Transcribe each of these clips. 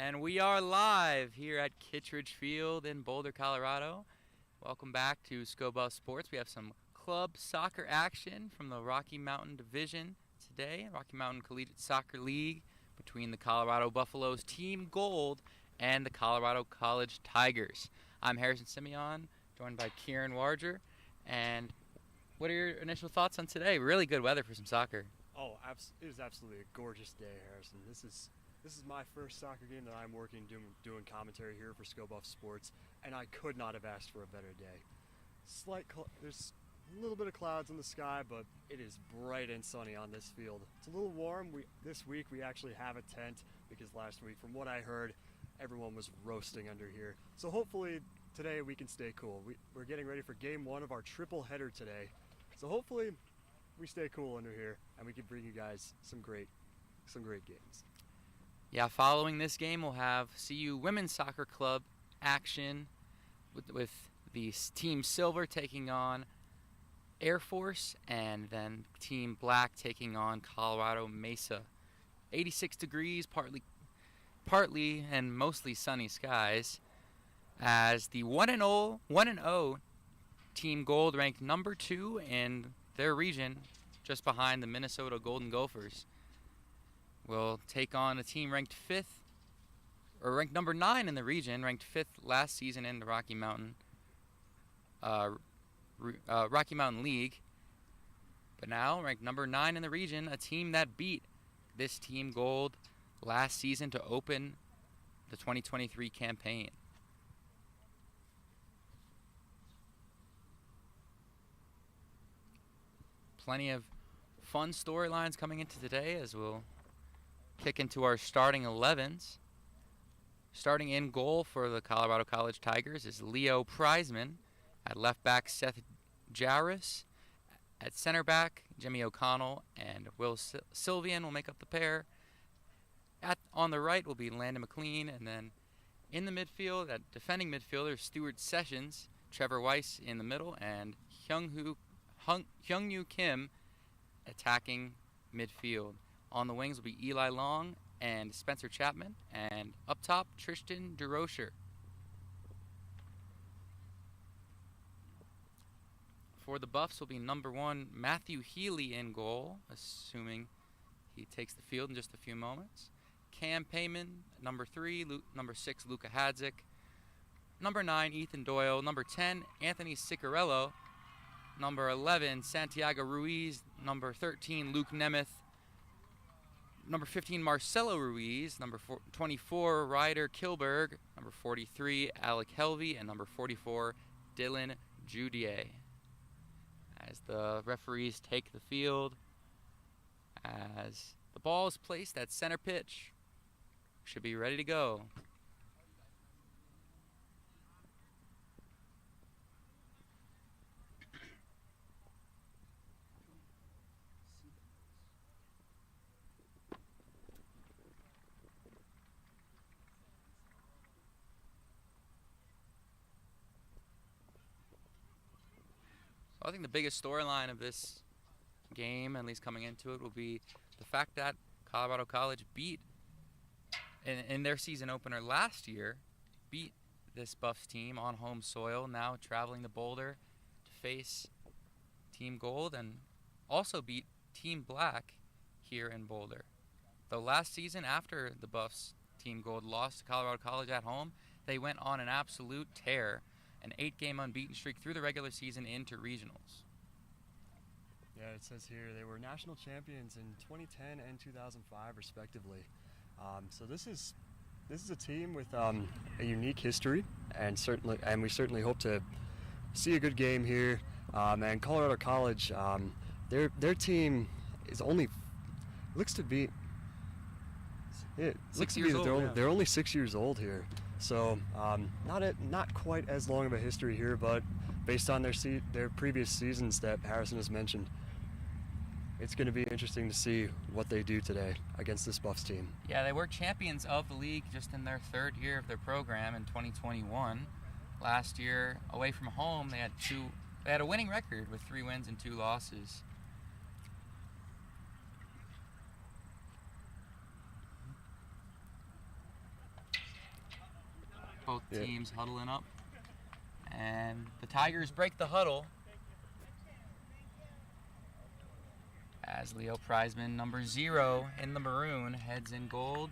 And we are live here at Kittredge Field in Boulder, Colorado. Welcome back to Scobuff Sports. We have some club soccer action from the Rocky Mountain Division today, Rocky Mountain Collegiate Soccer League, between the Colorado Buffaloes Team Gold and the Colorado College Tigers. I'm Harrison Simeon, joined by Kieran Warger. And what are your initial thoughts on today? Really good weather for some soccer. Oh, it is absolutely a gorgeous day, Harrison. This is my first soccer game that I'm doing commentary here for Scobuff Sports, and I could not have asked for a better day. There's a little bit of clouds in the sky, but it is bright and sunny on this field. It's a little warm. This week we actually have a tent because last week, from what I heard, everyone was roasting under here. So hopefully today we can stay cool. We're getting ready for game one of our triple header today. So hopefully we stay cool under here and we can bring you guys some great games. Yeah, following this game, we'll have CU Women's Soccer Club action with the Team Silver taking on Air Force, and then Team Black taking on Colorado Mesa. 86 degrees, partly and mostly sunny skies, as the 1-0 Team Gold ranked number 2 in their region, just behind the Minnesota Golden Gophers, will take on a team ranked number 9 in the region, ranked 5th last season in the Rocky Mountain League, but now ranked number 9 in the region, a team that beat this Team Gold last season to open the 2023 campaign. Plenty of fun storylines coming into today as we'll kick into our starting 11s. Starting in goal for the Colorado College Tigers is Leo Prizeman. At left back, Seth Jarris. At center back, Jimmy O'Connell and Will Sylvian will make up the pair. On the right will be Landon McLean, and then in the midfield, at defending midfielder, Stuart Sessions, Trevor Weiss in the middle, and Hyungwoo Kim attacking midfield. On the wings will be Eli Long and Spencer Chapman, and up top, Tristan DeRocher. For the Buffs will be number 1, Matthew Healy in goal, assuming he takes the field in just a few moments. Cam Payman, number 3, number 6, Luca Hadzik, number 9, Ethan Doyle, number 10, Anthony Ciccarello, number 11, Santiago Ruiz, number 13, Luke Nemeth, number 15, Marcelo Ruiz, number 24, Ryder Kilberg, number 43, Alec Helvey, and number 44, Dylan Judier. As the referees take the field, as the ball is placed at center pitch, should be ready to go. I think the biggest storyline of this game, at least coming into it, will be the fact that Colorado College beat, in their season opener last year, beat this Buffs team on home soil, now traveling to Boulder to face Team Gold, and also beat Team Black here in Boulder. Though last season, after the Buffs Team Gold lost to Colorado College at home, they went on an absolute tear, an 8-game unbeaten streak through the regular season into regionals. Yeah, it says here they were national champions in 2010 and 2005, respectively. So this is a team with a unique history, and we certainly hope to see a good game here. And Colorado College, their team is only they're only 6 years old here. So not quite as long of a history here, but based on their previous seasons that Harrison has mentioned, it's going to be interesting to see what they do today against this Buffs team. Yeah, they were champions of the league just in their 3rd year of their program in 2021. Last year, away from home, they had a winning record with 3 wins and 2 losses. Both teams huddling up. And the Tigers break the huddle as Leo Prizeman, number 0 in the maroon, heads in gold.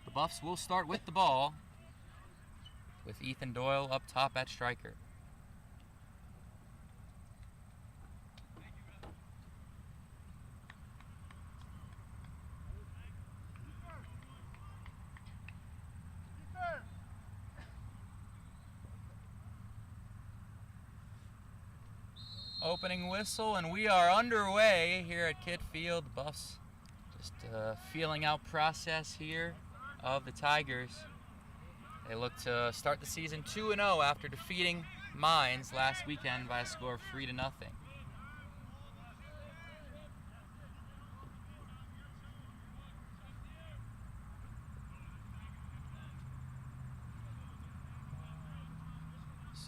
The Buffs will start with the ball with Ethan Doyle up top at striker. Opening whistle, and we are underway here at Kidd Field. The Buffs just feeling out process here of the Tigers. They look to start the season 2-0 after defeating Mines last weekend by a score of 3-0.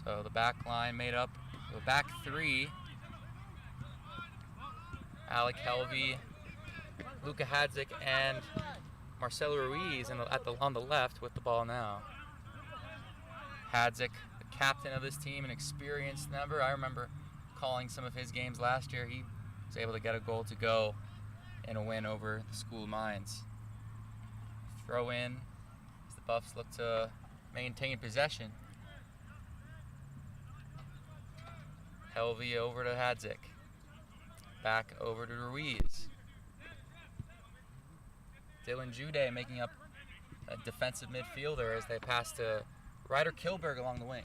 So the back line made up the back 3. Alec Helvey, Luka Hadzik, and Marcelo Ruiz on the left with the ball now. Hadzik, the captain of this team, an experienced member. I remember calling some of his games last year. He was able to get a goal to go in a win over the School Mines. Throw in as the Buffs look to maintain possession. Helvey over to Hadzik. Back over to Ruiz. Dylan Jude making up a defensive midfielder as they pass to Ryder Kilberg along the wing.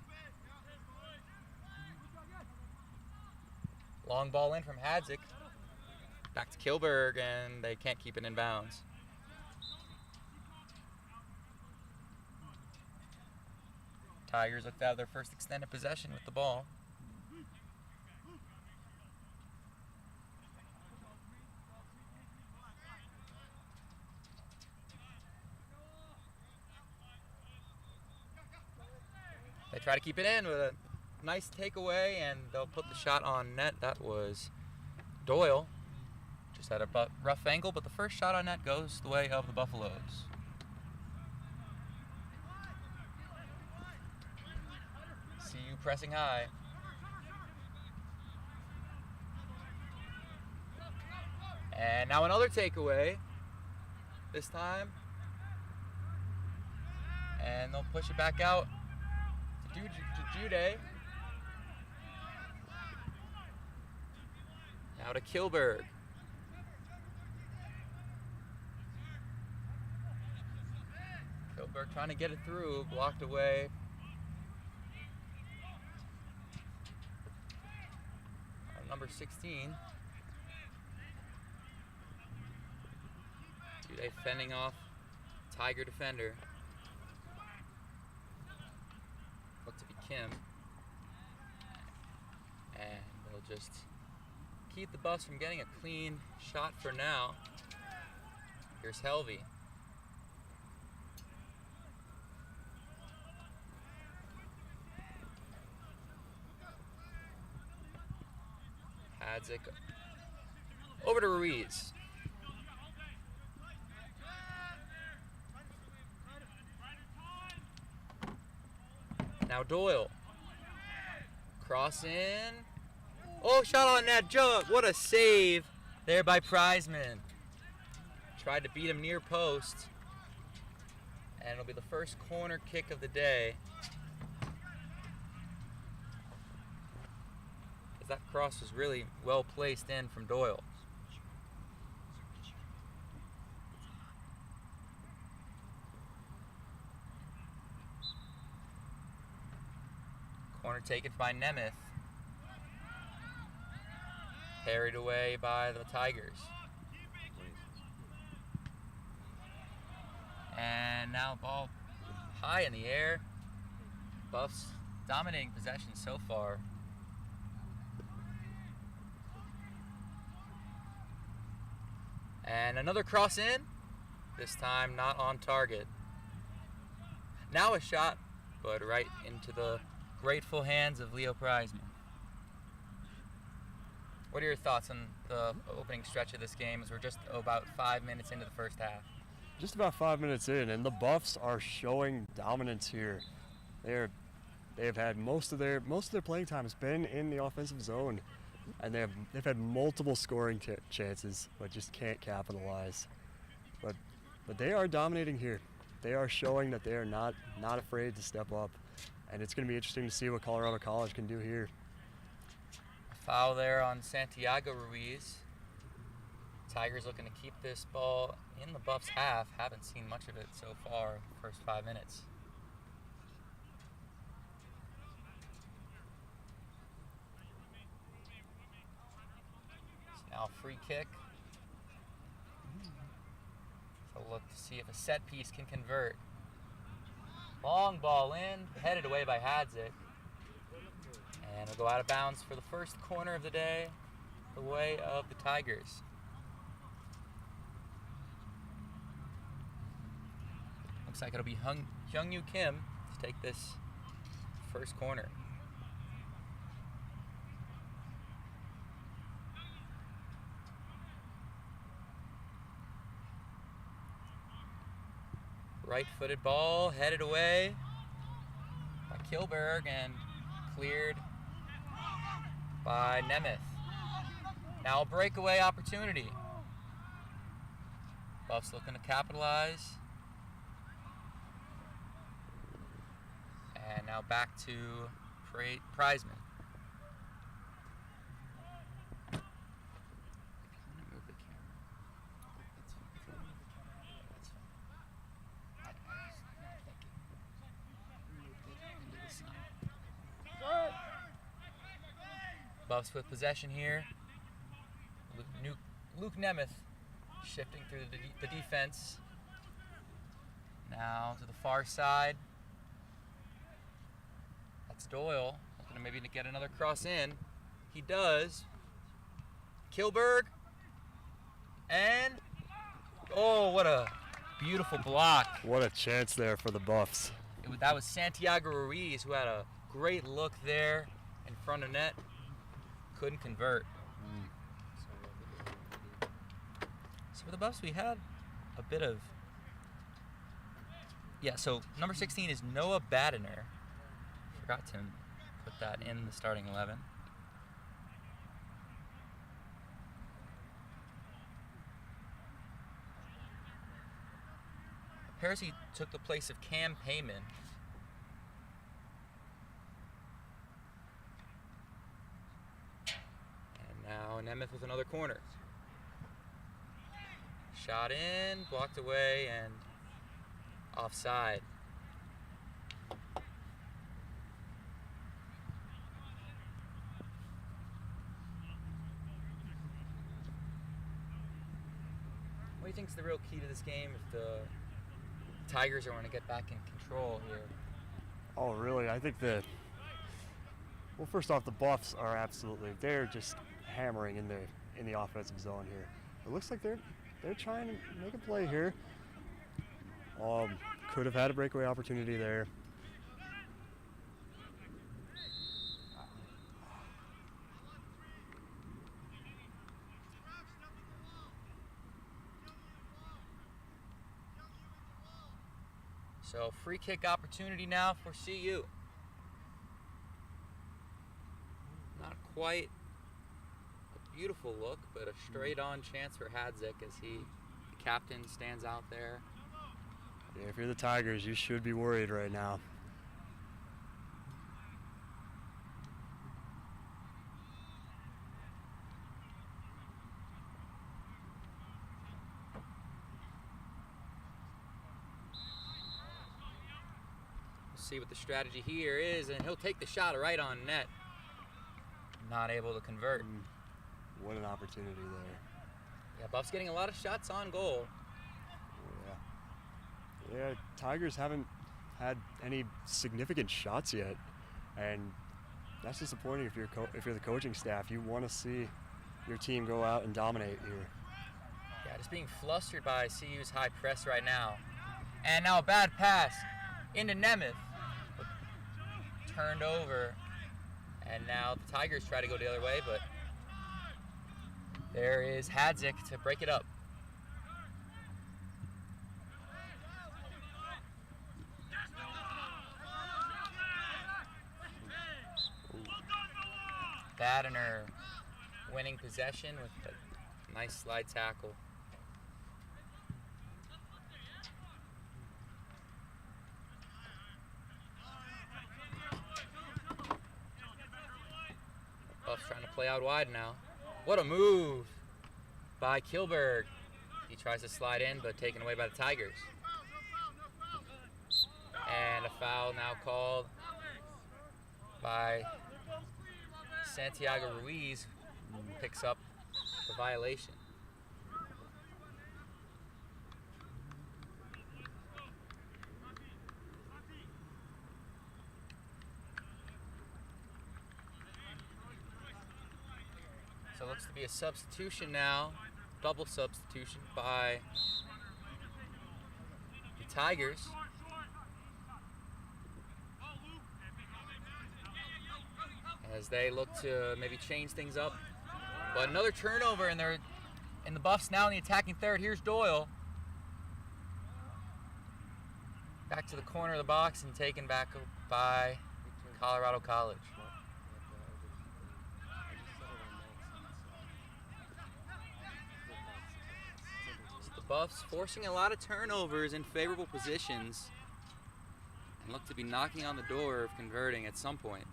Long ball in from Hadzik. Back to Kilberg, and they can't keep it in bounds. Tigers look to have their first extended possession with the ball. They try to keep it in with a nice takeaway, and they'll put the shot on net. That was Doyle. Just at a rough angle, but the first shot on net goes the way of the Buffaloes. See you pressing high. And now another takeaway. This time. And they'll push it back out to Jude. Now to Kilberg. Kilberg trying to get it through, blocked away. Number 16. Jude fending off Tiger defender. Look to be Kim. And they'll just keep the Buffs from getting a clean shot for now. Here's Helvey. Hadzik over to Ruiz. Now Doyle. Cross in. Oh, shot on that jug. What a save there by Prizeman. Tried to beat him near post. And it'll be the first corner kick of the day. That cross was really well placed in from Doyle. Corner taken by Nemeth. Carried away by the Tigers. And now ball high in the air. Buffs dominating possession so far. And another cross in, this time not on target. Now a shot, but right into the grateful hands of Leo Prizeman. What are your thoughts on the opening stretch of this game as we're just about 5 minutes into the first half? Just about 5 minutes in, and the Buffs are showing dominance here. They've had most of their playing time has been in the offensive zone, and they've had multiple scoring chances, but just can't capitalize. But they are dominating here. They are showing that they are not afraid to step up, and it's going to be interesting to see what Colorado College can do here. A foul there on Santiago Ruiz. Tigers looking to keep this ball in the Buffs' half. Haven't seen much of it so far in the first 5 minutes. So now free kick. So look to see if a set piece can convert. Long ball in, headed away by Hadzik. And we'll go out of bounds for the first corner of the day, the way of the Tigers. Looks like it'll be Hyungwoo Kim to take this first corner. Right-footed ball headed away by Kilberg and cleared by Nemeth. Now a breakaway opportunity. Buffs looking to capitalize. And now back to Prizeman. Buffs with possession here. Luke Nemeth shifting through the defense. Now to the far side. That's Doyle. Looking to maybe to get another cross in. He does. Kilberg. And, oh, what a beautiful block. What a chance there for the Buffs. That was Santiago Ruiz, who had a great look there in front of net. Couldn't convert. So for the Buffs, we had a bit of... Yeah, so number 16 is Noah Badiner. Forgot to put that in the starting 11. Hersey took the place of Cam Payman. Now Nemeth with another corner. Shot in, blocked away, and offside. What do you think is the real key to this game if the Tigers are going to get back in control here? Oh, really? I think well, first off, the Buffs are they're just hammering in the offensive zone here. It looks like they're trying to make a play here. Could have had a breakaway opportunity there. So free kick opportunity now for CU. Not quite a beautiful look, but a straight-on chance for Hadzik as the captain stands out there. Yeah, if you're the Tigers, you should be worried right now. See what the strategy here is, and he'll take the shot right on net. Not able to convert. What an opportunity there. Yeah, Buff's getting a lot of shots on goal. Yeah, Tigers haven't had any significant shots yet, and that's disappointing if you're the coaching staff. You want to see your team go out and dominate here. Yeah, just being flustered by CU's high press right now. And now a bad pass into Nemeth. Turned over, and now the Tigers try to go the other way, but there is Hadzik to break it up. Badener winning possession with a nice slide tackle. Buffs trying to play out wide now. What a move by Kilberg. He tries to slide in, but taken away by the Tigers. And a foul now called by Santiago Ruiz, who picks up the violation. So it looks to be a substitution now, double substitution by the Tigers. As they look to maybe change things up. But another turnover, and they're in the Buffs now in the attacking third. Here's Doyle. Back to the corner of the box and taken back by Colorado College. So the Buffs forcing a lot of turnovers in favorable positions and look to be knocking on the door of converting at some point.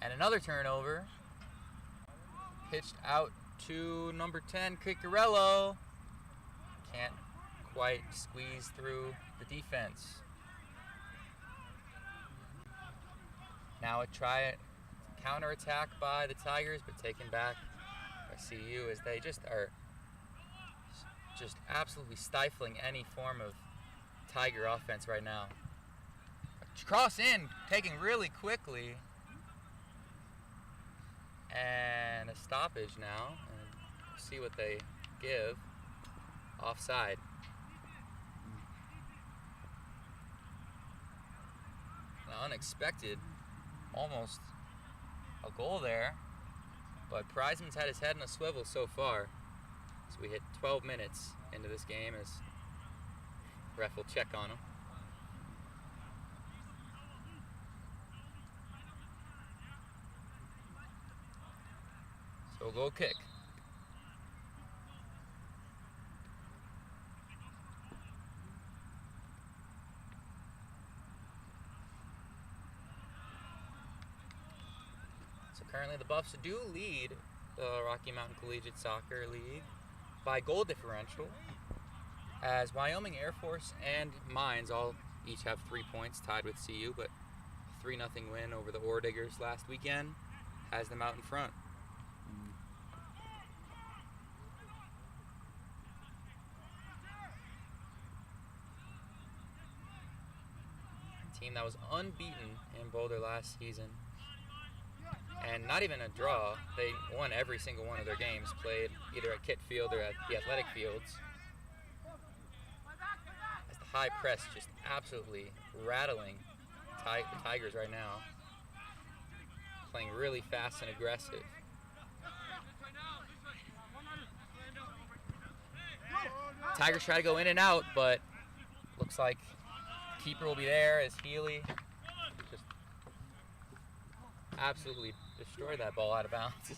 And another turnover, pitched out to number 10, Ciccarello. Can't quite squeeze through the defense. Now a counterattack by the Tigers, but taken back by CU as they just are absolutely stifling any form of Tiger offense right now. Cross in, taking really quickly. And a stoppage now, and we'll see what they give. Offside. An unexpected, almost a goal there, but Prizeman's had his head in a swivel so far. So we hit 12 minutes into this game as ref will check on him. So goal kick. So currently the Buffs do lead the Rocky Mountain Collegiate Soccer League by goal differential, as Wyoming Air Force and Mines each have 3 points, tied with CU, but a 3-0 win over the Ore Diggers last weekend has them out in front. Team that was unbeaten in Boulder last season, and not even a draw. They won every single one of their games, played either at Kit Field or at the athletic fields. As the high press just absolutely rattling the Tigers right now, playing really fast and aggressive. Tigers try to go in and out, but looks like keeper will be there as Healy just absolutely destroyed that ball out of bounds.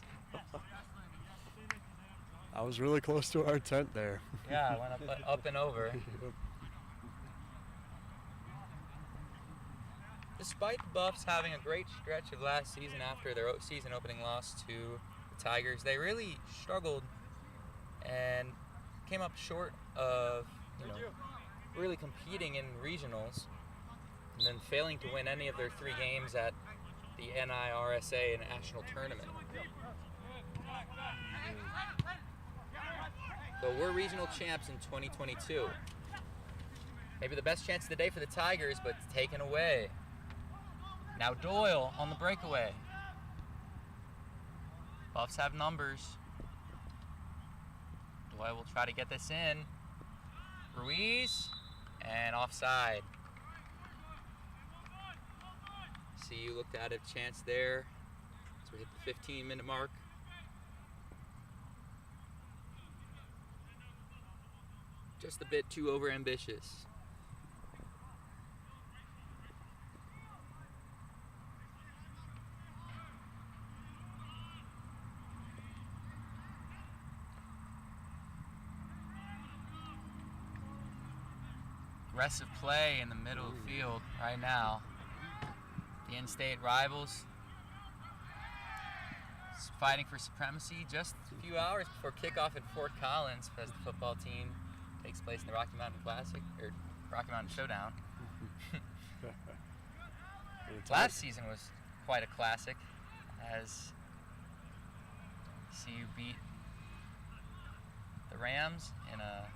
I was really close to our tent there. Yeah, I went up and over. Despite the Buffs having a great stretch of last season after their season opening loss to the Tigers, they really struggled and came up short of, really competing in regionals, and then failing to win any of their 3 games at the NIRSA National Tournament. So we're regional champs in 2022. Maybe the best chance of the day for the Tigers, but it's taken away. Now Doyle on the breakaway. Buffs have numbers. Doyle will try to get this in. Ruiz. And offside. CU looked at a chance there as we hit the 15-minute mark. Just a bit too overambitious. Aggressive play in the middle of the field right now. The in-state rivals fighting for supremacy just a few hours before kickoff at Fort Collins as the football team takes place in the Rocky Mountain Classic, or Rocky Mountain Showdown. Last season was quite a classic as CU beat the Rams in a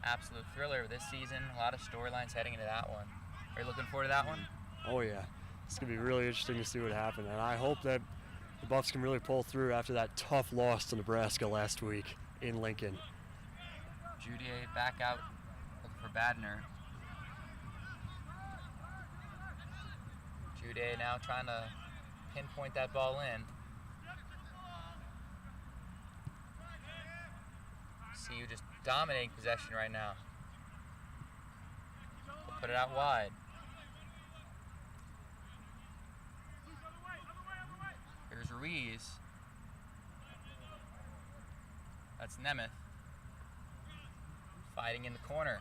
absolute thriller this season. A lot of storylines heading into that one. Are you looking forward to that one? Oh yeah, it's gonna be really interesting to see what happens, and I hope that the Buffs can really pull through after that tough loss to Nebraska last week in Lincoln. Judier back out looking for Badner. Judier now trying to pinpoint that ball in. CU just dominating possession right now. They'll put it out wide. Here's Ruiz. That's Nemeth. Fighting in the corner.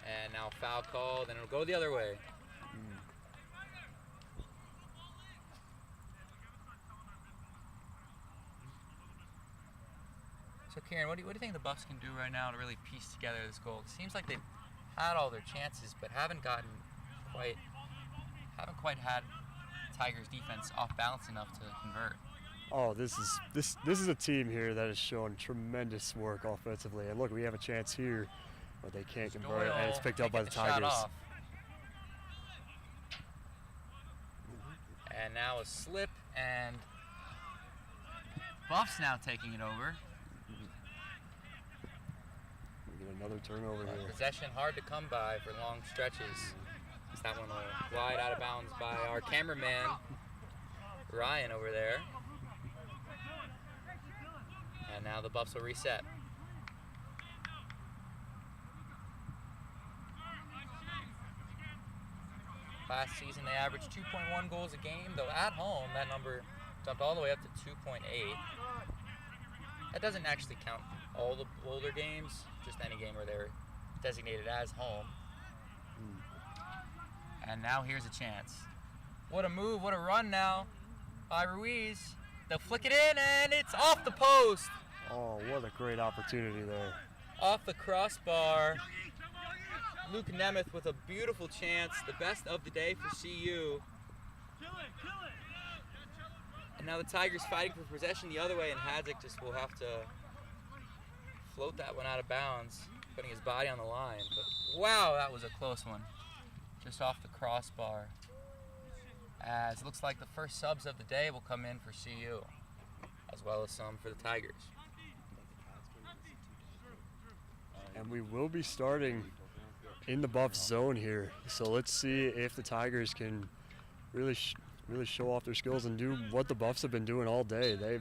And now foul call, then it'll go the other way. So Kieran, what do you think the Buffs can do right now to really piece together this goal? It seems like they've had all their chances, but haven't quite had Tigers defense off balance enough to convert. Oh, this is a team here that has shown tremendous work offensively. And look, we have a chance here, but they can't convert, and it's picked up by the Tigers. And now a slip, and Buffs now taking it over. We get another turnover here. Possession hard to come by for long stretches. That one will wide out of bounds by our cameraman, Ryan, over there. And now the Buffs will reset. Last season they averaged 2.1 goals a game, though at home that number jumped all the way up to 2.8. That doesn't actually count all the older games, just any game where they're designated as home. And now here's a chance. What a move, what a run now by Ruiz. They'll flick it in, and it's off the post. Oh, what a great opportunity there. Off the crossbar. Luke Nemeth with a beautiful chance, the best of the day for CU. And now the Tigers fighting for possession the other way, and Hadzik just will have to float that one out of bounds, putting his body on the line. But wow, that was a close one. Just off the crossbar. As it looks like the first subs of the day will come in for CU, as well as some for the Tigers. And we will be starting in the Buffs zone here. So let's see if the Tigers can really show off their skills and do what the Buffs have been doing all day. They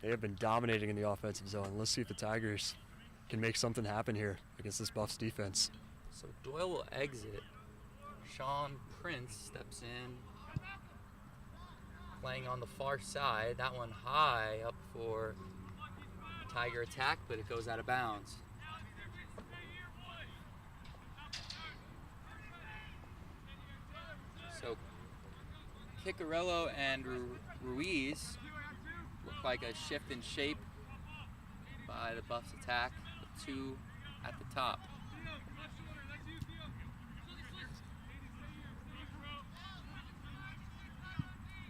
have been dominating in the offensive zone. Let's see if the Tigers can make something happen here against this Buffs defense. So Doyle will exit. Sean Prince steps in, playing on the far side. That one high up for Tiger attack, but it goes out of bounds. So Ciccarello and Ruiz look like a shift in shape by the Buffs attack, the two at the top.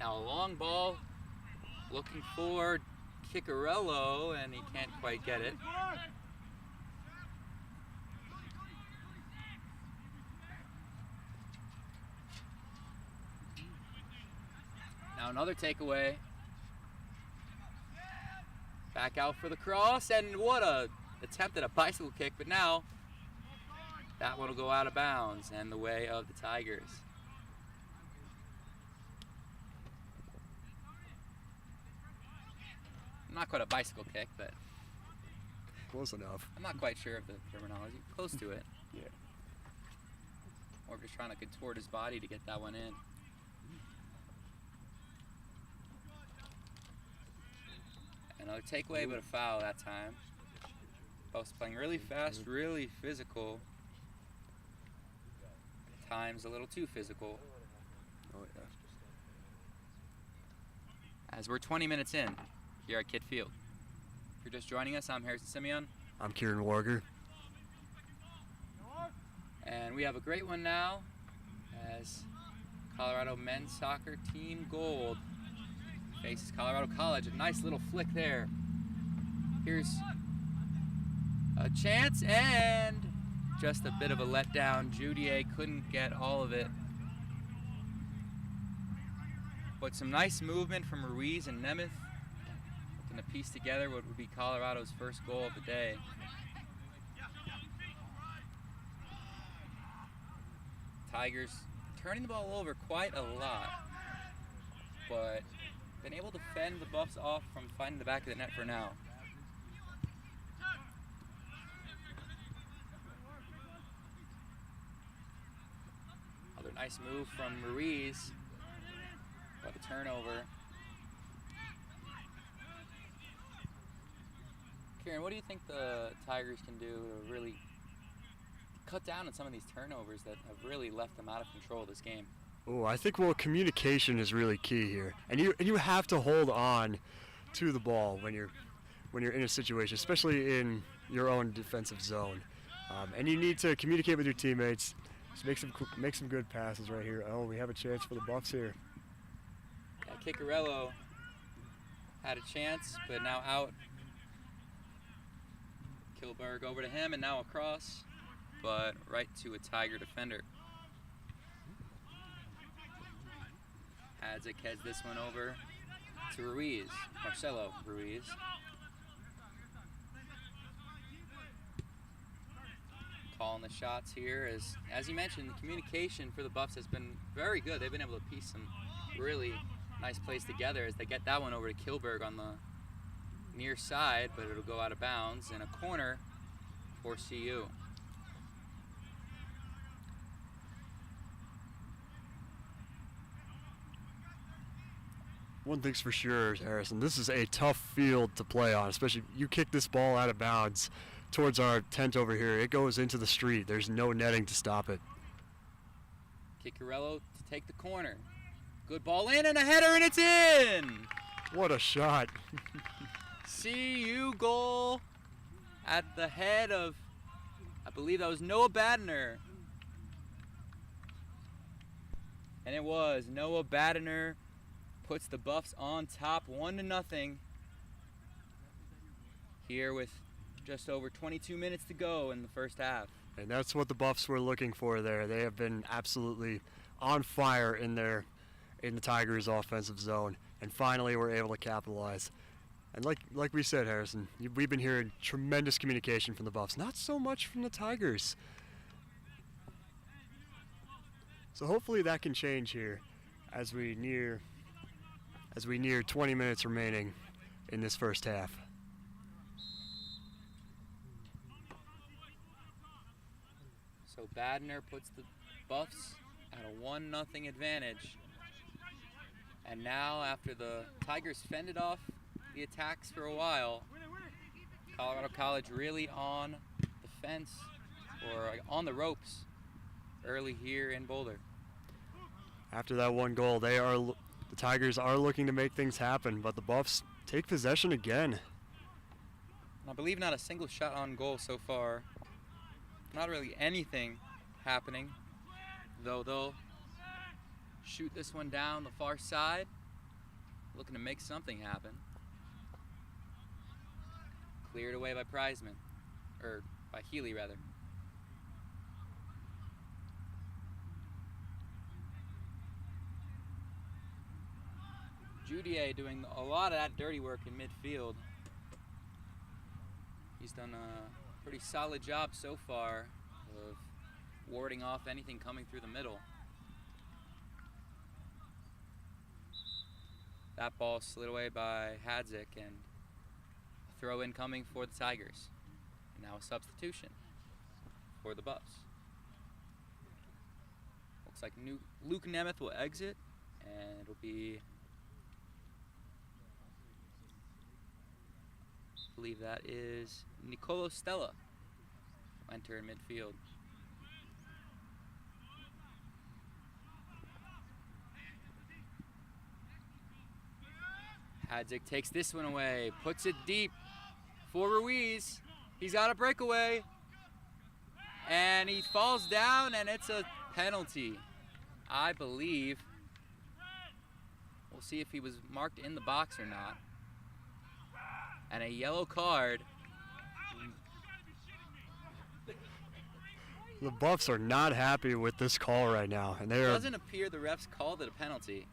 Now a long ball, looking for Ciccarello, and he can't quite get it. Now another takeaway. Back out for the cross, and what a attempt at a bicycle kick, but now that one will go out of bounds and the way of the Tigers. Not quite a bicycle kick, but Close enough. I'm not quite sure of the terminology. Close to it. Yeah. Or just trying to contort his body to get that one in. Another takeaway, but a foul that time. Buffs playing really fast, really physical. At times a little too physical. Oh yeah. As we're 20 minutes in here at Kidd Field. If you're just joining us, I'm Harrison Simeon. I'm Kieran Warger. And we have a great one now as Colorado men's soccer team gold faces Colorado College. A nice little flick there. Here's a chance and just a bit of a letdown. Judier couldn't get all of it. But some nice movement from Ruiz and Nemeth, looking to piece together what would be Colorado's first goal of the day. Tigers turning the ball over quite a lot, but been able to fend the Buffs off from finding the back of the net for now. Another nice move from Ruiz, but a turnover. Kieran, what do you think the Tigers can do to really cut down on some of these turnovers that have really left them out of control of this game? Oh, I think communication is really key here, and you have to hold on to the ball when you're in a situation, especially in your own defensive zone, and you need to communicate with your teammates. Just make some good passes right here. Oh, we have a chance for the Buffs here. Yeah, Ciccarello had a chance, but now out. Kilberg over to him, and now across, but right to a Tiger defender. Hadzik heads this one over to Ruiz, Marcelo Ruiz. Calling the shots here. As you mentioned, the communication for the Buffs has been very good. They've been able to piece some really nice plays together as they get that one over to Kilberg on the near side, but it'll go out of bounds in a corner for CU. One thing's for sure, Harrison, this is a tough field to play on, especially you kick this ball out of bounds towards our tent over here. It goes into the street. There's no netting to stop it. Ciccarello to take the corner. Good ball in and a header, and it's in! What a shot. CU goal at the head of, I believe that was Noah Badiner. And it was Noah Badiner puts the Buffs on top 1-0 here with just over 22 minutes to go in the first half. And that's what the Buffs were looking for there. They have been absolutely on fire in the Tigers' offensive zone, and finally were able to capitalize. And like we said, Harrison, we've been hearing tremendous communication from the Buffs, not so much from the Tigers. So hopefully that can change here as we near 20 minutes remaining in this first half. So Badner puts the Buffs at a 1-0 advantage. And now, after the Tigers fended off the attacks for a while, Colorado College really on the fence or on the ropes early here in Boulder. After that one goal, the Tigers are looking to make things happen, but the Buffs take possession again. I believe not a single shot on goal so far. Not really anything happening, though they'll shoot this one down the far side, looking to make something happen. Cleared away by Prizeman, or by Healy rather. Judier doing a lot of that dirty work in midfield. He's done a pretty solid job so far of warding off anything coming through the middle. That ball slid away by Hadzik, and a throw in coming for the Tigers. And now a substitution for the Buffs. Looks like Luke Nemeth will exit, and it'll be believe that is Nicolo Stella. Enter in midfield. Hadzik takes this one away, puts it deep for Ruiz. He's got a breakaway, and he falls down, and it's a penalty, I believe. We'll see if he was marked in the box or not. And a yellow card. The Buffs are not happy with this call right now, and It doesn't appear the refs called it a penalty.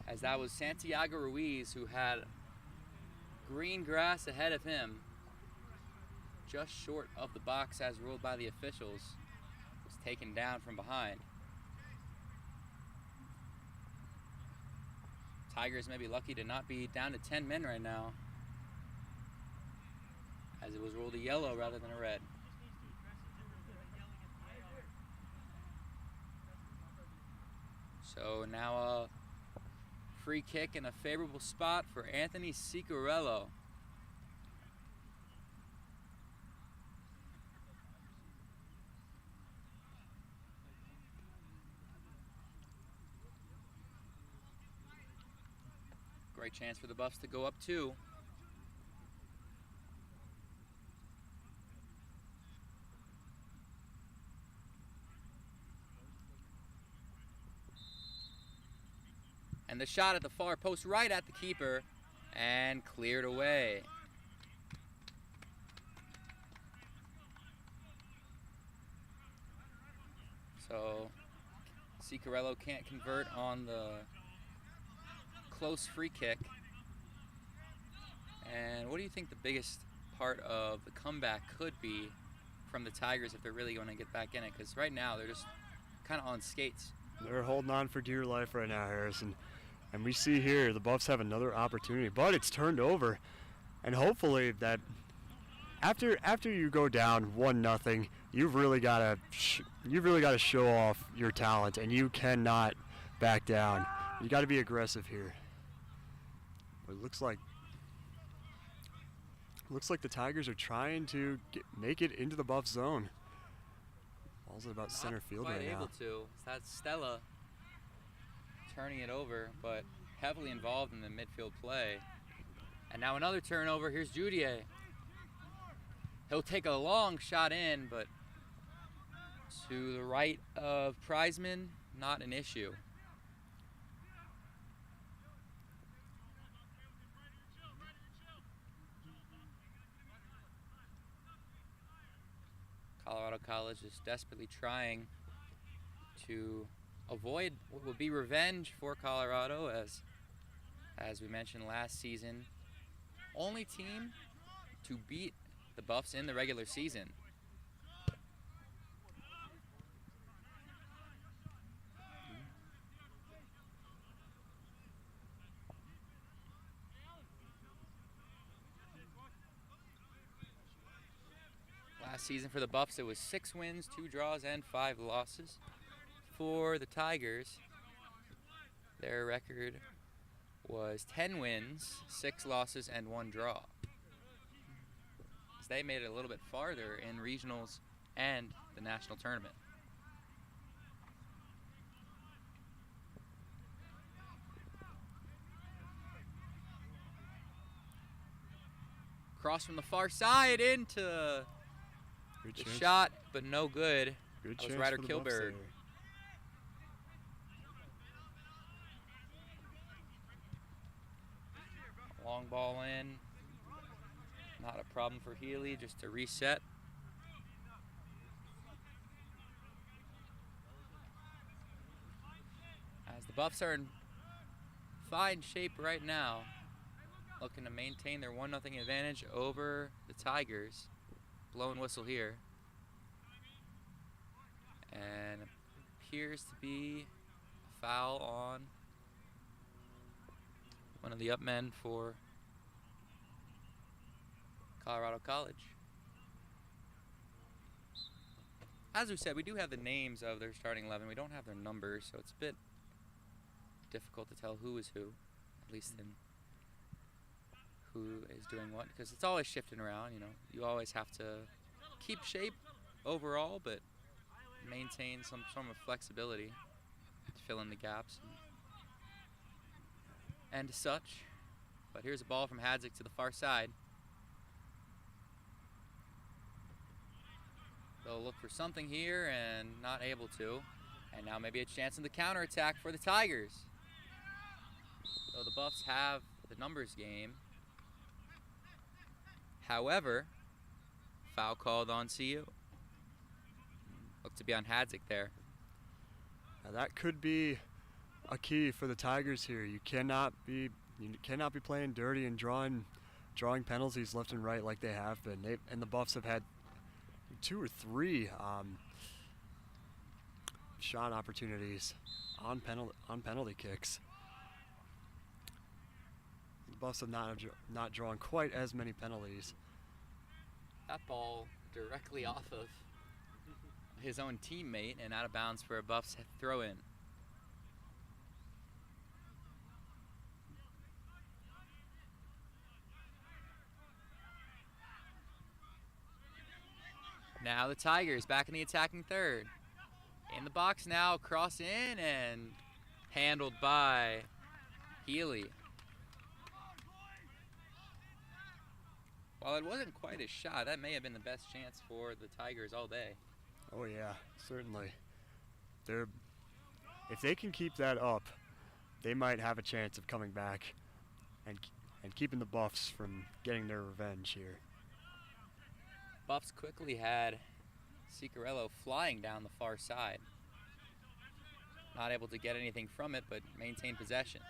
As that was Santiago Ruiz, who had green grass ahead of him, just short of the box as ruled by the officials, was taken down from behind. Tigers may be lucky to not be down to 10 men right now, as it was ruled a yellow rather than a red. So now a free kick in a favorable spot for Anthony Ciccarello. Great chance for the Buffs to go up 2. And the shot at the far post, right at the keeper, and cleared away. So Ciccarello can't convert on the close free kick. And what do you think the biggest part of the comeback could be from the Tigers if they're really going to get back in it? Because right now they're just kind of on skates. They're holding on for dear life right now, Harrison. And we see here the Buffs have another opportunity, but it's turned over. And hopefully that after you go down 1-0, you've really got to show off your talent, and you cannot back down. You got to be aggressive here. But it looks like the Tigers are trying to make it into the Buff zone. Ball's at about center field right now. Not quite able to. That's Stella turning it over, but heavily involved in the midfield play. And now another turnover. Here's Judier. He'll take a long shot in, but to the right of Prizeman, not an issue. Colorado College is desperately trying to avoid what would be revenge for Colorado, as we mentioned last season, only team to beat the Buffs in the regular season. Last season for the Buffs, it was 6 wins, 2 draws, and 5 losses. For the Tigers, their record was 10 wins, 6 losses, and 1 draw. So they made it a little bit farther in regionals and the national tournament. Cross from the far side into the shot, but no good. Good That was chance Ryder for the Buffs Kilberg. there. Long ball in. Not a problem for Healy, just to reset. As the Buffs are in fine shape right now, looking to maintain their 1-0 advantage over the Tigers. Blow and whistle here. And appears to be a foul on one of the up men for Colorado College. As we said, we do have the names of their starting 11. We don't have their numbers, so it's a bit difficult to tell who is who, at least in who is doing what, because it's always shifting around. You always have to keep shape overall, but maintain some form of flexibility to fill in the gaps and such. But here's a ball from Hadzik to the far side. They'll look for something here and not able to. And now maybe a chance in the counterattack for the Tigers. So the Buffs have the numbers game. However, foul called on CU. Looked to be on Hadzik there. Now that could be a key for the Tigers here. You cannot be playing dirty and drawing penalties left and right like they have been. And the Buffs have had 2 or 3 shot opportunities on penalty kicks. The Buffs have not drawn quite as many penalties. That ball directly off of his own teammate and out of bounds for a Buffs throw in. Now the Tigers back in the attacking third. In the box now, cross in and handled by Healy. While it wasn't quite a shot, that may have been the best chance for the Tigers all day. Oh yeah, certainly. If they can keep that up, they might have a chance of coming back and keeping the Buffs from getting their revenge here. Buffs quickly had Ciccarello flying down the far side. Not able to get anything from it, but maintain possession.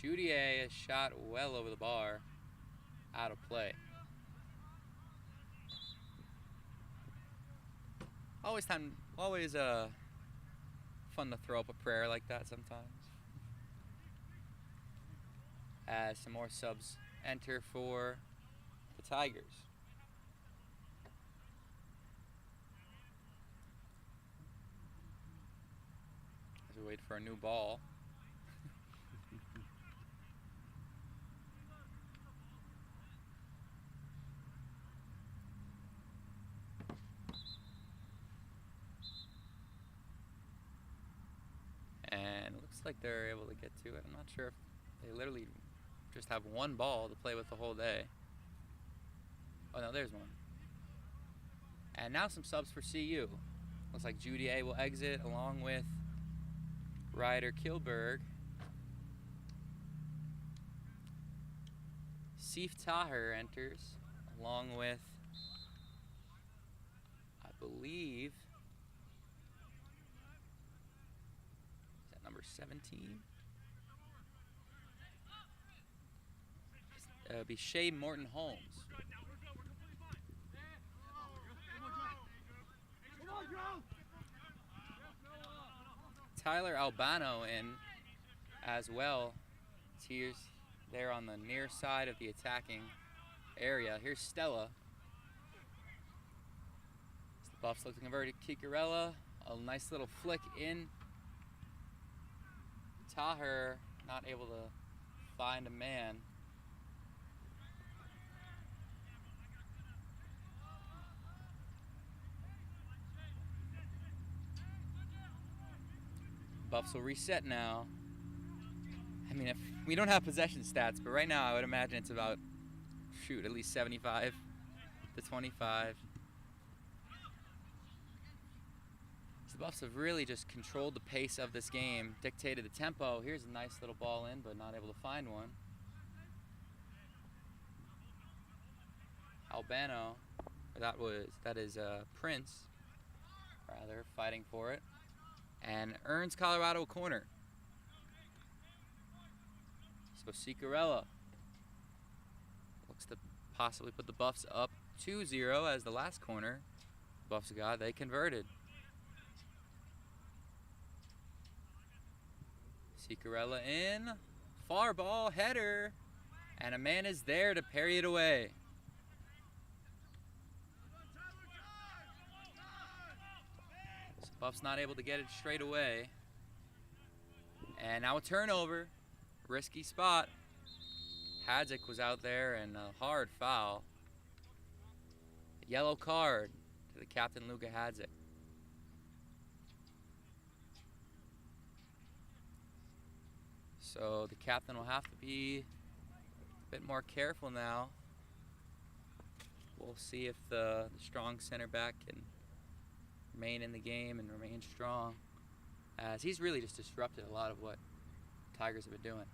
Judier is shot well over the bar, out of play. Always fun to throw up a prayer like that sometimes. As some more subs enter for the Tigers. As we wait for a new ball. And it looks like they're able to get to it. I'm not sure if they literally just have one ball to play with the whole day. Oh no, there's one. And now some subs for CU. Looks like Judier will exit along with Ryder Kilberg. Seif Taher enters along with, I believe, is that number 17? It would be Shea Morton Holmes. Tyler Albano in as well. Tears there on the near side of the attacking area. Here's Stella. The Buffs look to convert to Ciccarello. A nice little flick in. Taher not able to find a man. Buffs will reset now. I mean, if we don't have possession stats, but right now I would imagine it's about, at least 75 to 25. So the Buffs have really just controlled the pace of this game, dictated the tempo. Here's a nice little ball in, but not able to find one. Albano, that is Prince, rather, fighting for it. And earns Colorado a corner. So Ciccarello looks to possibly put the Buffs up 2-0 as the last corner Buffs got. They converted. Ciccarello in. Far ball, header. And a man is there to parry it away. Buffs not able to get it straight away. And now a turnover. Risky spot. Hadzik was out there and a hard foul. Yellow card to the captain, Luka Hadzik. So the captain will have to be a bit more careful now. We'll see if the strong center back can remain in the game and remain strong, as he's really just disrupted a lot of what Tigers have been doing.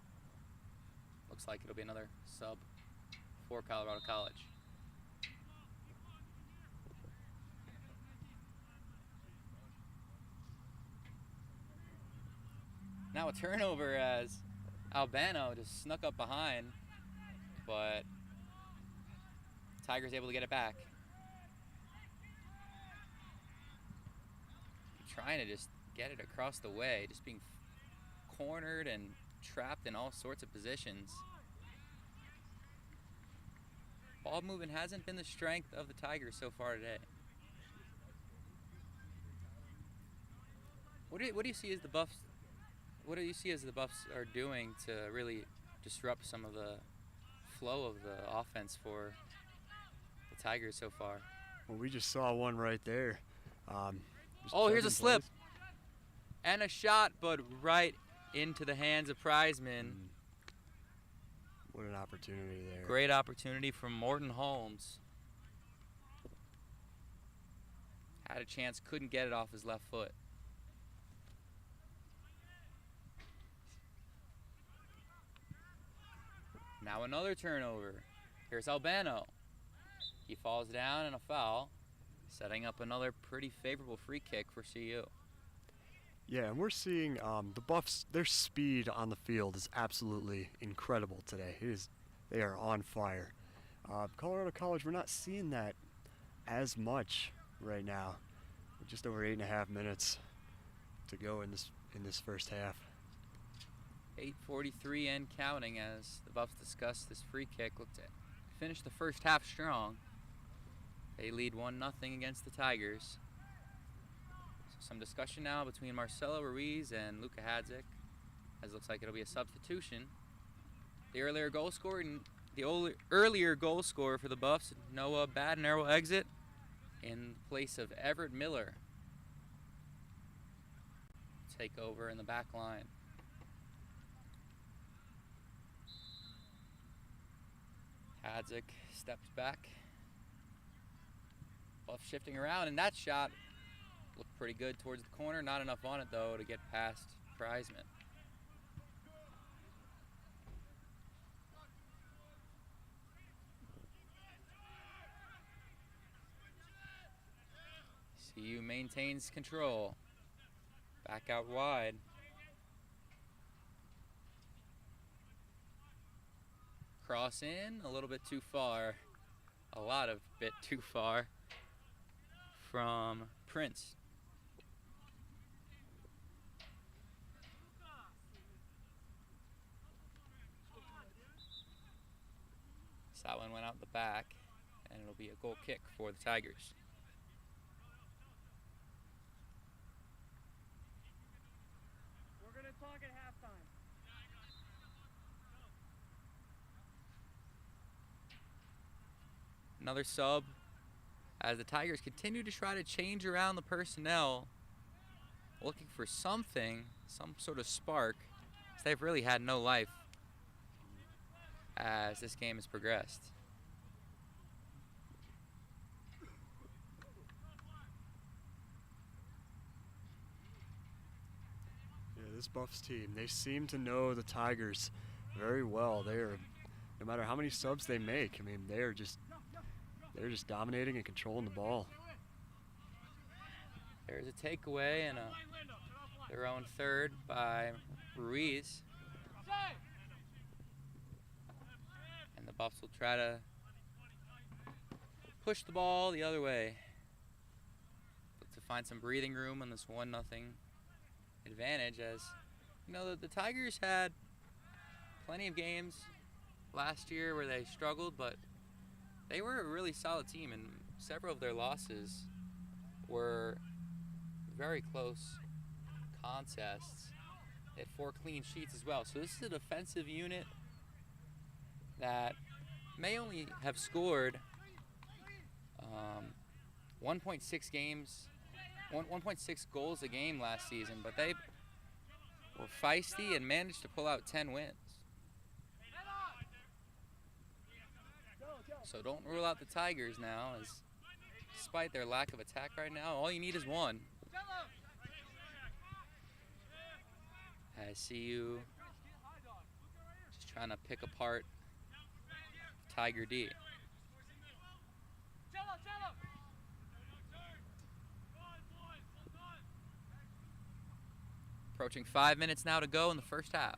Looks like it'll be another sub for Colorado College. Now a turnover as Albano just snuck up behind, but Tigers able to get it back. Trying to just get it across the way, just being cornered and trapped in all sorts of positions. Ball movement hasn't been the strength of the Tigers so far today. What do you see as the Buffs? What do you see as the Buffs are doing to really disrupt some of the flow of the offense for the Tigers so far? Well, we just saw one right there. Oh, here's a slip. And a shot, but right into the hands of Prizeman. What an opportunity there. Great opportunity from Morton Holmes. Had a chance, couldn't get it off his left foot. Now another turnover. Here's Albano. He falls down and a foul, setting up another pretty favorable free kick for CU. Yeah, and we're seeing the Buffs, their speed on the field is absolutely incredible today. They are on fire. Colorado College, we're not seeing that as much right now. Just over 8.5 minutes to go in this first half. 8:43 and counting as the Buffs discuss this free kick. Looked to finish the first half strong. They lead 1-0 against the Tigers. So some discussion now between Marcelo Ruiz and Luka Hadzik, as it looks like it'll be a substitution. The earlier goal scorer for the Buffs, Noah Badner, will exit in place of Everett Miller. Take over in the back line. Hadzik steps back. Buff shifting around, and that shot looked pretty good towards the corner. Not enough on it, though, to get past Prizeman. CU maintains control. Back out wide. Cross in, a little bit too far. A lot of bit too far from Prince. So that one went out the back, and it'll be a goal kick for the Tigers. We're going to talk at halftime. Another sub as the Tigers continue to try to change around the personnel, looking for something, some sort of spark, as they've really had no life as this game has progressed. Yeah, this Buffs team, they seem to know the Tigers very well. They are, no matter how many subs they make, I mean, they're just dominating and controlling the ball. There's a takeaway and their own third by Ruiz. And the Buffs will try to push the ball the other way. Look to find some breathing room on this 1-0 advantage, as you know the Tigers had plenty of games last year where they struggled, but they were a really solid team, and several of their losses were very close contests. They had 4 clean sheets as well. So this is a defensive unit that may only have scored 1.6 games, 1.6 goals a game last season, but they were feisty and managed to pull out 10 wins. So don't rule out the Tigers now, as despite their lack of attack right now, all you need is one. I see you just trying to pick apart Tiger D. Approaching 5 minutes now to go in the first half.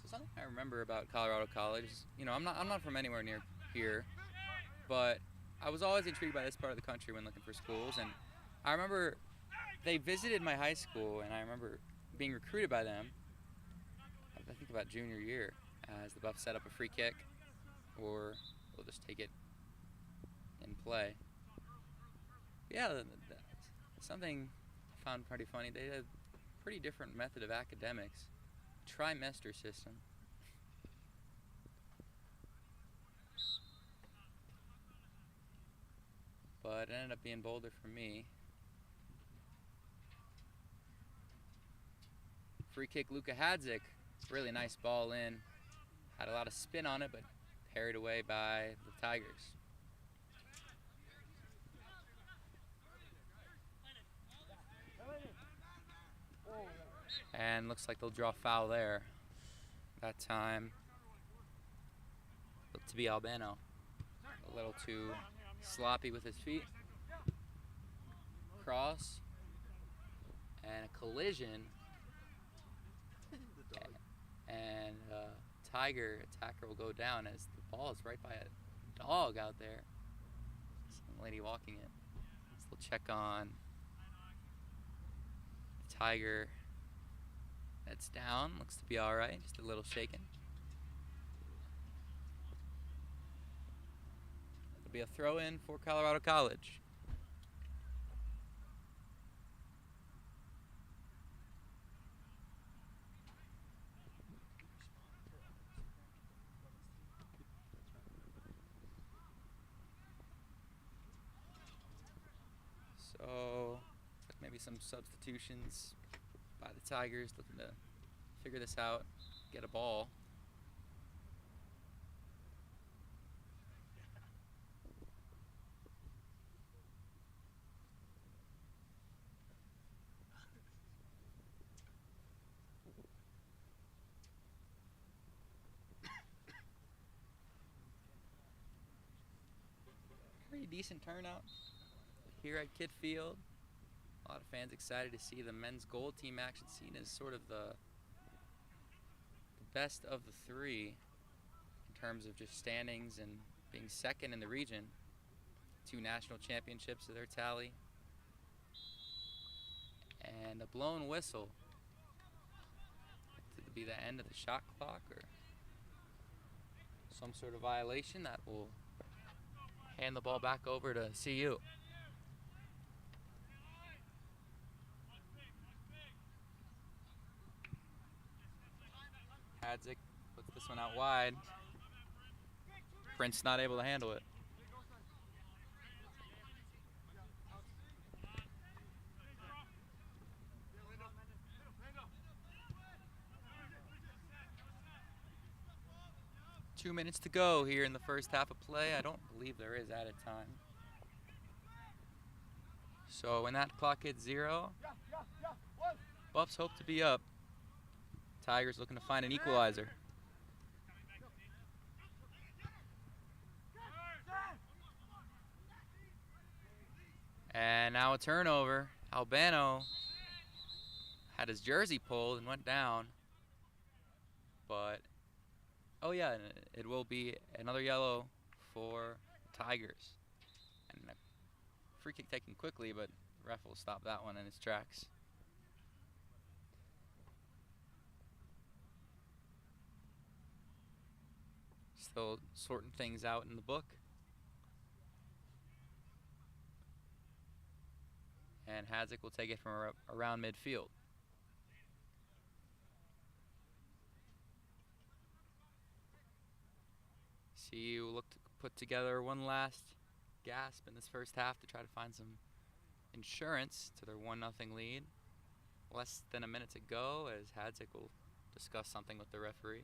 So something I remember about Colorado College is, you know, I'm not from anywhere near here, but I was always intrigued by this part of the country when looking for schools, and I remember they visited my high school, and I remember being recruited by them, I think about junior year, as the Buffs set up a free kick, or we'll just take it in play. Yeah, something I found pretty funny, they had a pretty different method of academics, trimester system. But it ended up being Boulder for me. Free kick, Luka Hadzik. Really nice ball in. Had a lot of spin on it, but parried away by the Tigers. And looks like they'll draw foul there. That time looked to be Albano. A little too sloppy with his feet. Cross. And a collision. And Tiger attacker will go down as the ball is right by a dog out there. Some lady walking it. So we'll check on the Tiger. That's down. Looks to be all right. Just a little shaken. It'll be a throw-in for Colorado College. So, maybe some substitutions by the Tigers, looking to figure this out, get a ball. Pretty decent turnout here at Kidd Field. A lot of fans excited to see the men's gold team action, seen as sort of the best of the three in terms of just standings and being second in the region. 2 national championships to their tally. And a blown whistle. Could it be the end of the shot clock or some sort of violation that will hand the ball back over to CU. Hadzik puts this one out wide. Prince not able to handle it. Two minutes to go here in the first half of play. I don't believe there is added time. So when that clock hits 0, Buffs hope to be up. Tigers looking to find an equalizer. And now a turnover. Albano had his jersey pulled and went down. But, oh yeah, it will be another yellow for Tigers. And a free kick taken quickly, but Ref will stop that one in its tracks. Still sorting things out in the book. And Hadzik will take it from around midfield. CU will look to put together one last gasp in this first half to try to find some insurance to their 1-0 lead. Less than a minute to go as Hadzik will discuss something with the referee.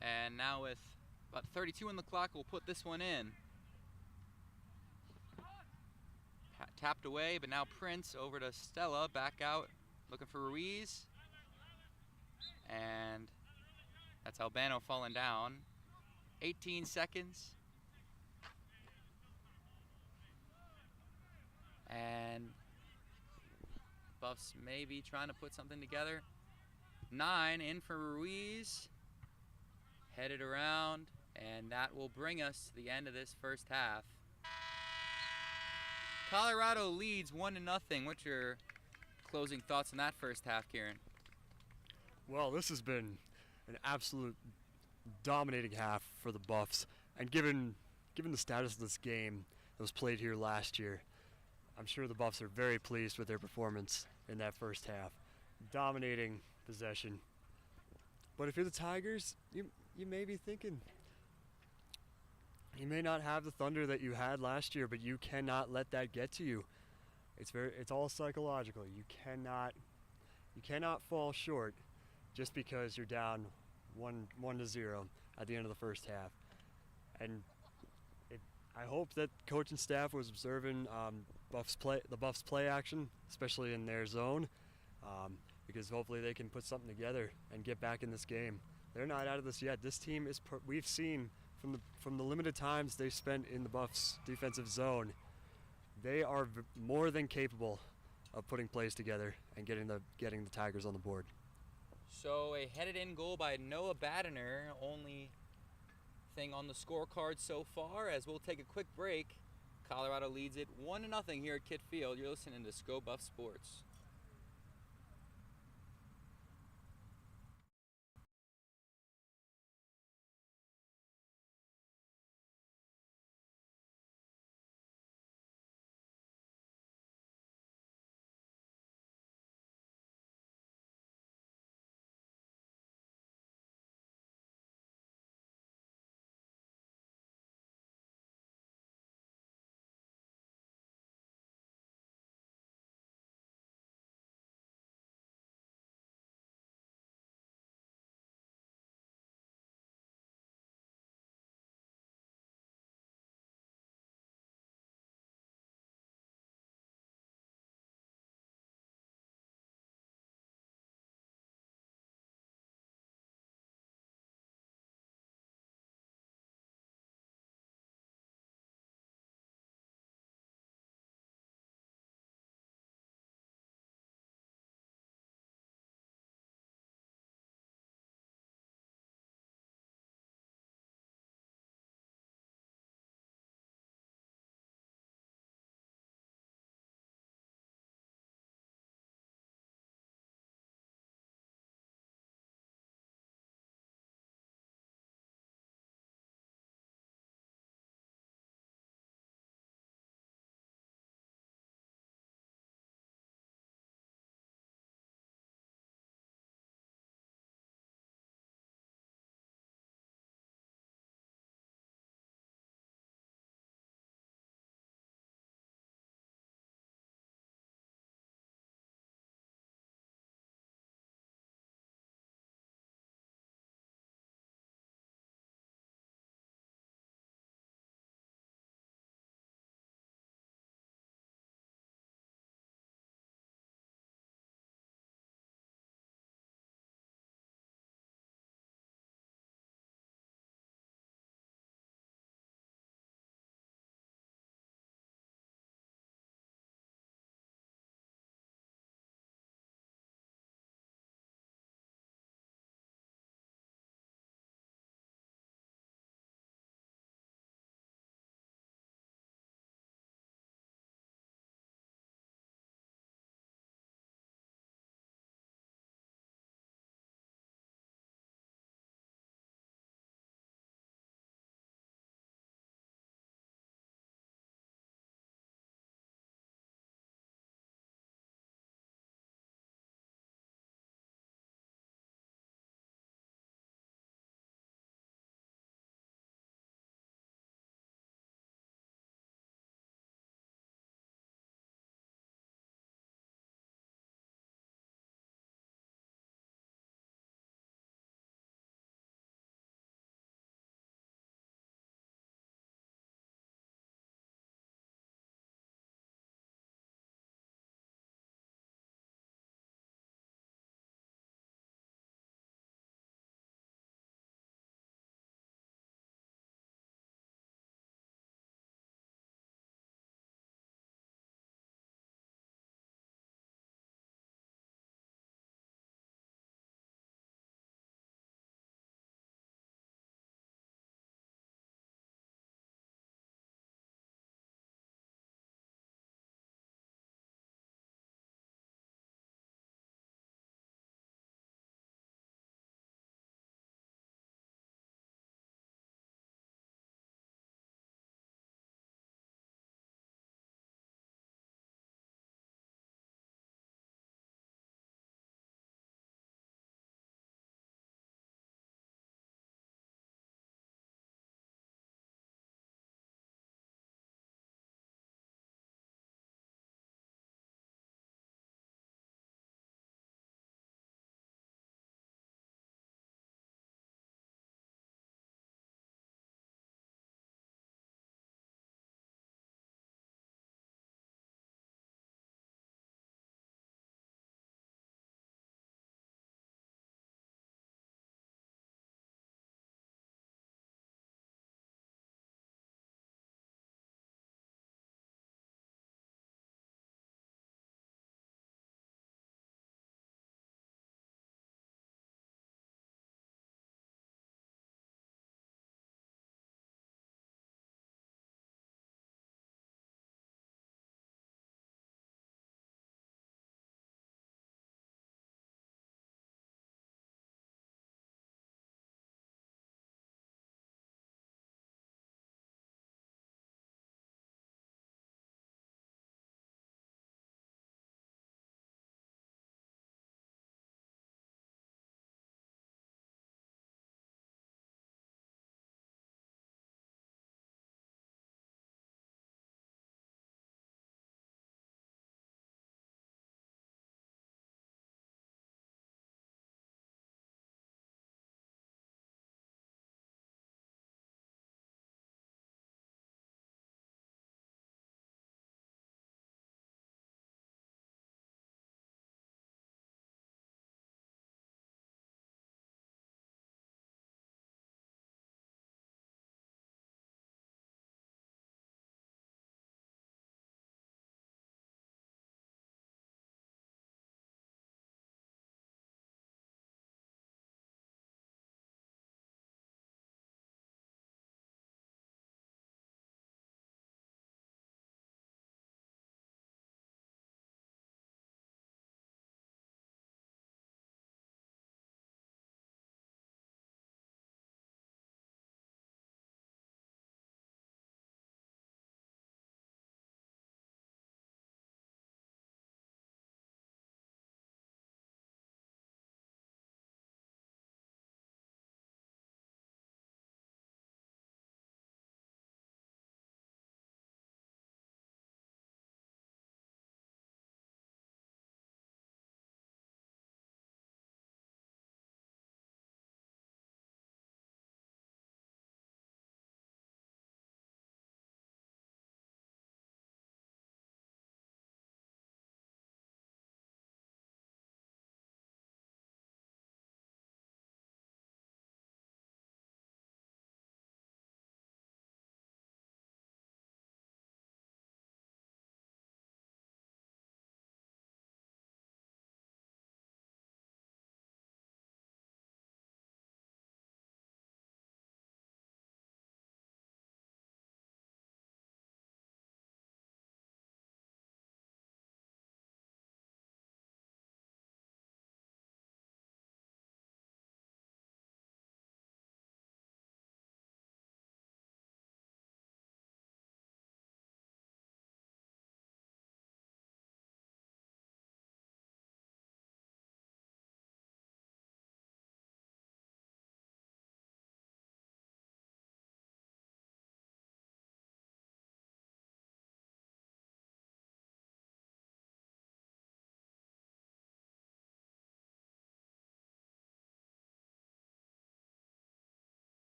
And now with about 32 on the clock, we'll put this one in. Tapped away, but now Prince over to Stella, back out, looking for Ruiz. And that's Albano falling down. 18 seconds. And Buffs may be trying to put something together. 9 in for Ruiz. Headed around, and that will bring us to the end of this first half. Colorado leads 1-0. What's your closing thoughts on that first half, Kieran? Well, this has been an absolute dominating half for the Buffs, and given the status of this game that was played here last year, I'm sure the Buffs are very pleased with their performance in that first half. Dominating possession. But if you're the Tigers, you may be thinking, you may not have the thunder that you had last year, but you cannot let that get to you. It's all psychological. You cannot fall short just because you're down 1-0 at the end of the first half. And I hope that coach and staff was observing the Buffs play action, especially in their zone, because hopefully they can put something together and get back in this game. They're not out of this yet. This team is, we've seen from the limited times they spent in the Buffs defensive zone, they are more than capable of putting plays together and getting the Tigers on the board. So a headed in goal by Noah Badiner, only thing on the scorecard so far, as we'll take a quick break. Colorado leads it 1-0 here at Kitt Field. You're listening to Sco Buff Sports.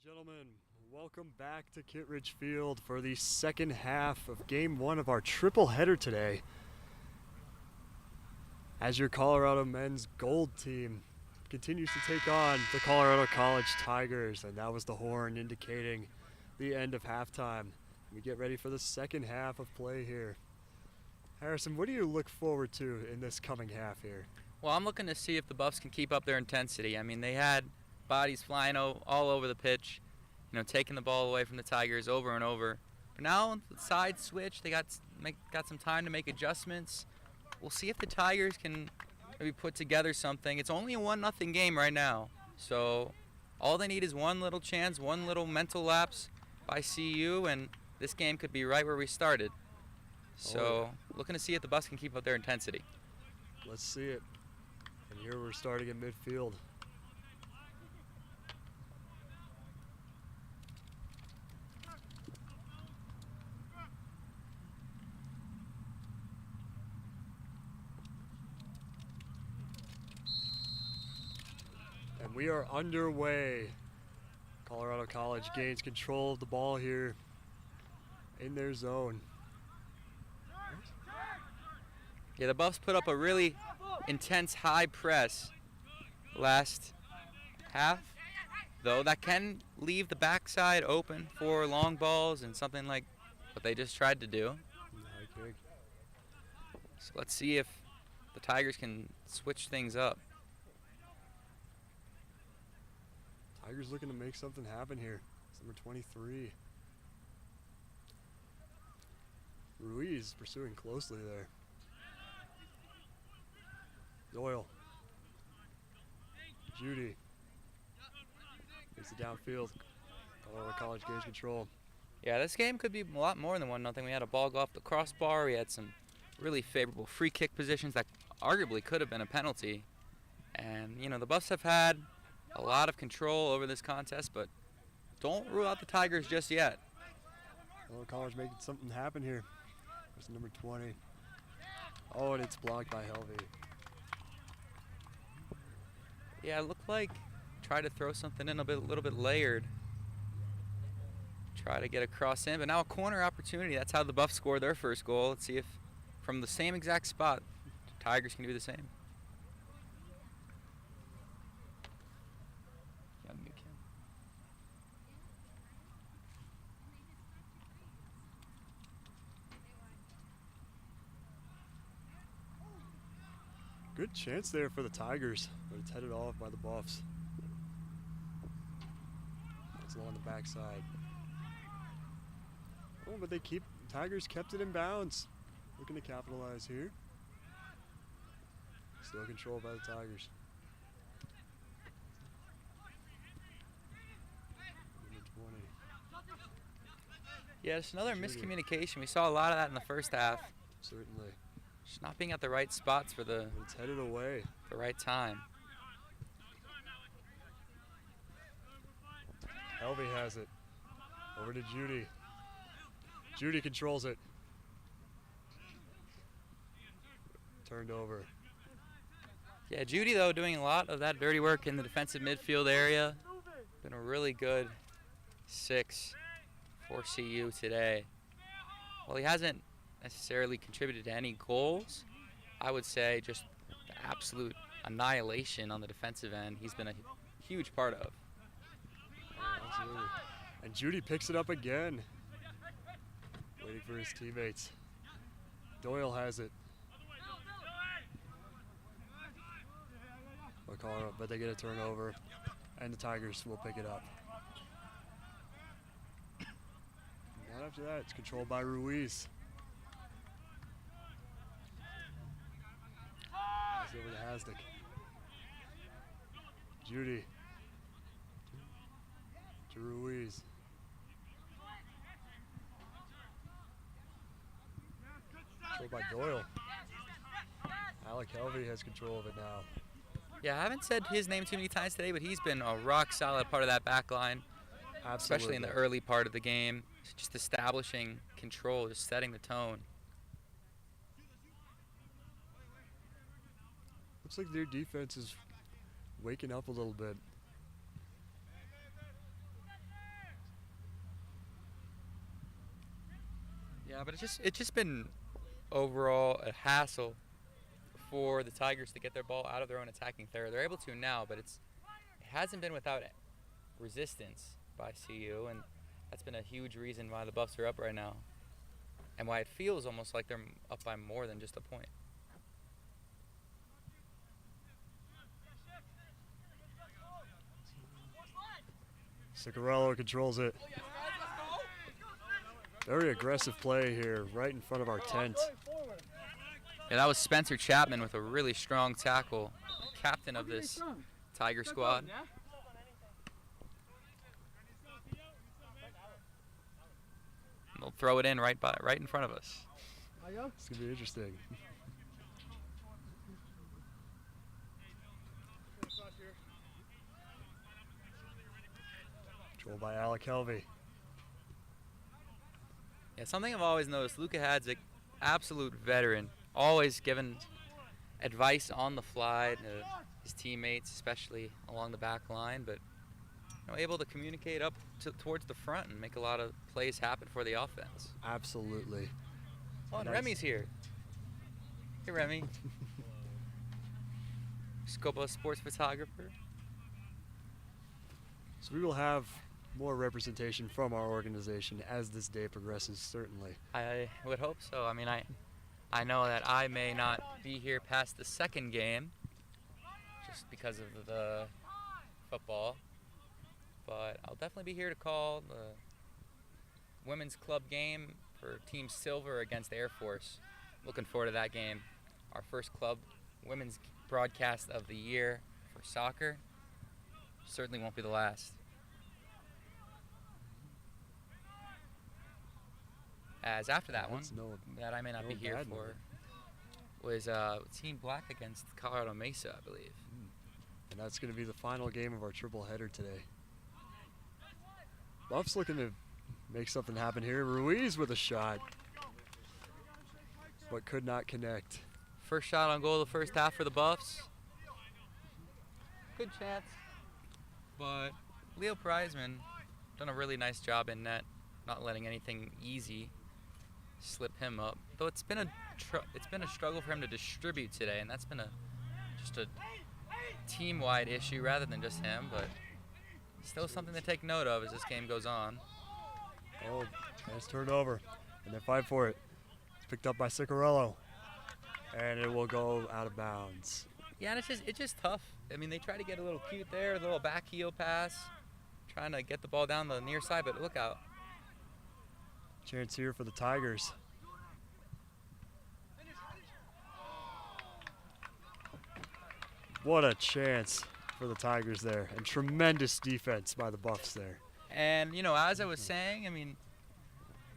Gentlemen, welcome back to Kittredge Field for the second half of Game 1 of our triple header today. As your Colorado men's gold team continues to take on the Colorado College Tigers, and that was the horn indicating the end of halftime. We get ready for the second half of play here. Harrison, what do you look forward to in this coming half here? Well, I'm looking to see if the Buffs can keep up their intensity. I mean, they had bodies flying all over the pitch, taking the ball away from the Tigers over and over. But now the side switch, they got some time to make adjustments. We'll see if the Tigers can maybe put together something. It's only a 1-0 game right now, so all they need is one little chance, one little mental lapse by CU, and this game could be right where we started. So looking to see if the Buffs can keep up their intensity. Let's see it. And here we're starting in midfield. And we are underway. Colorado College gains control of the ball here in their zone. Yeah, the Buffs put up a really intense high press last half, though that can leave the backside open for long balls and something like what they just tried to do. So let's see if the Tigers can switch things up. Tigers looking to make something happen here. It's number 23. Ruiz pursuing closely there. Doyle. Judy. Makes it downfield. Colorado College gains control. Yeah, this game could be a lot more than 1-0. We had a ball go off the crossbar. We had some really favorable free kick positions that arguably could have been a penalty. And, the Buffs have had a lot of control over this contest, but don't rule out the Tigers just yet. Colorado College making something happen here. There's number 20. Oh, and it's blocked by Helvey. Yeah, it looked like try to throw something in a little bit layered. Try to get a cross in, but now a corner opportunity. That's how the Buffs scored their first goal. Let's see if from the same exact spot, the Tigers can do the same. Good chance there for the Tigers, but it's headed off by the Buffs. It's along the backside. Oh, but Tigers kept it in bounds. Looking to capitalize here. Still controlled by the Tigers. Number 20. Yeah, it's another miscommunication. We saw a lot of that in the first half. Certainly. Just not being at the right spots for it's headed away. The right time. Helvey has it. Over to Judy. Judy controls it. Turned over. Yeah, Judy, though, doing a lot of that dirty work in the defensive midfield area. Been a really good 6 for CU today. Well, he hasn't necessarily contributed to any goals. I would say just the absolute annihilation on the defensive end he's been a huge part of. Oh, absolutely. And Judy picks it up again. Waiting for his teammates. Doyle has it. But they get a turnover, and the Tigers will pick it up. Not after that, it's controlled by Ruiz. Pass over to Hasdick. Judy. To Ruiz. Controlled by Doyle. Alec Helvey has control of it now. Yeah, I haven't said his name too many times today, but he's been a rock-solid part of that back line. Absolutely. Especially in the early part of the game. Just establishing control, just setting the tone. Looks like their defense is waking up a little bit. Yeah, but it's just been overall a hassle for the Tigers to get their ball out of their own attacking third. They're able to now, but it hasn't been without resistance by CU, and that's been a huge reason why the Buffs are up right now, and why it feels almost like they're up by more than just a point. Ciccarello controls it. Very aggressive play here, right in front of our tent. Yeah, that was Spencer Chapman with a really strong tackle, captain of this Tiger squad. They'll throw it in right in front of us. It's gonna be interesting. Controlled by Alec Helvey. Yeah, something I've always noticed, Luka Hadzik, absolute veteran, always giving advice on the fly to his teammates, especially along the back line, but able to communicate up towards the front and make a lot of plays happen for the offense. Absolutely. Oh, and Remy's here. Hey, Remy. Scopa sports photographer. So we will have more representation from our organization as this day progresses, certainly. I would hope so. I mean, I know that I may not be here past the second game just because of the football, but I'll definitely be here to call the women's club game for Team Silver against Air Force. Looking forward to that game. Our first club women's broadcast of the year for soccer. Certainly won't be the last. As after that one, that I may not be here for, was Team Black against Colorado Mesa, I believe. And that's going to be the final game of our triple header today. Buffs looking to make something happen here. Ruiz with a shot, but could not connect. First shot on goal of the first half for the Buffs. Good chance. But Leo Preisman done a really nice job in net, not letting anything easy slip him up. Though it's been a struggle for him to distribute today, and that's been just a team-wide issue rather than just him, but still something to take note of as this game goes on. Oh, nice turnover, and they fight for it. It's picked up by Ciccarello, and it will go out of bounds. Yeah, and it's just tough. I mean, they try to get a little cute there, a little back heel pass, trying to get the ball down the near side, but look out. Chance here for the Tigers. What a chance for the Tigers there, and tremendous defense by the Buffs there. And, as I was saying, I mean,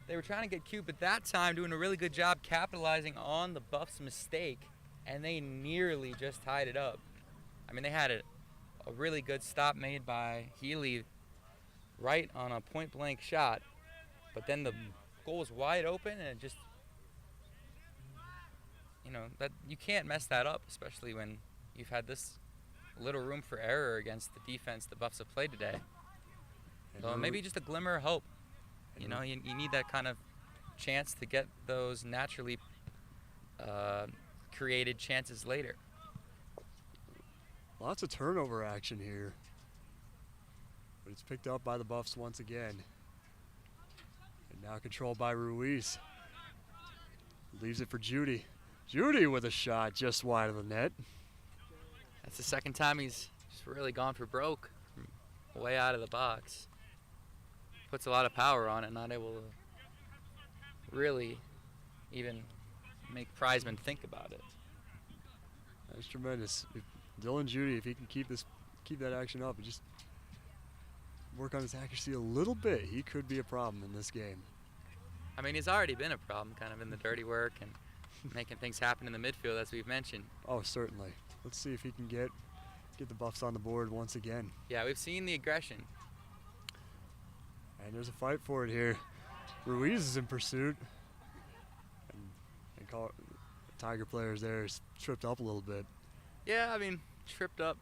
they were trying to get cute, but that time doing a really good job capitalizing on the Buffs' mistake, and they nearly just tied it up. I mean, they had a really good stop made by Healy right on a point-blank shot, but then the goal was wide open, and it just, that you can't mess that up, especially when you've had this little room for error against the defense the Buffs have played today. So maybe just a glimmer of hope. You need that kind of chance to get those naturally created chances later. Lots of turnover action here, but it's picked up by the Buffs once again. And now controlled by Ruiz. Leaves it for Judy. Judy with a shot just wide of the net. That's the second time he's just really gone for broke from way out of the box. Puts a lot of power on it, not able to really even make Preisman think about it. That's tremendous. If Dylan Judy, if he can keep that action up and just work on his accuracy a little bit, he could be a problem in this game. I mean, he's already been a problem kind of in the dirty work and making things happen in the midfield, as we've mentioned. Oh, certainly. Let's see if he can get the Buffs on the board once again. Yeah, we've seen the aggression. And there's a fight for it here. Ruiz is in pursuit. And Tiger players there is tripped up a little bit. Yeah, I mean, tripped up.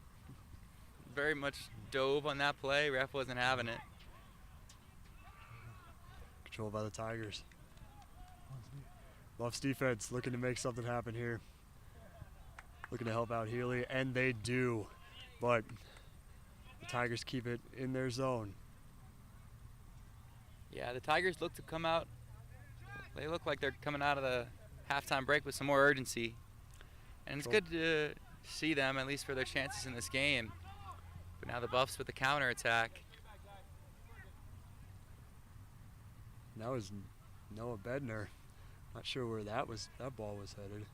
Very much dove on that play. Ref wasn't having it. Controlled by the Tigers. Buffs defense looking to make something happen here. Looking to help out Healy, and they do. But the Tigers keep it in their zone. Yeah, the Tigers look to come out. They look like they're coming out of the halftime break with some more urgency. And it's good to see them, at least for their chances in this game. But now the Buffs with the counterattack. Now is Noah Bednar. Not sure where that ball was headed.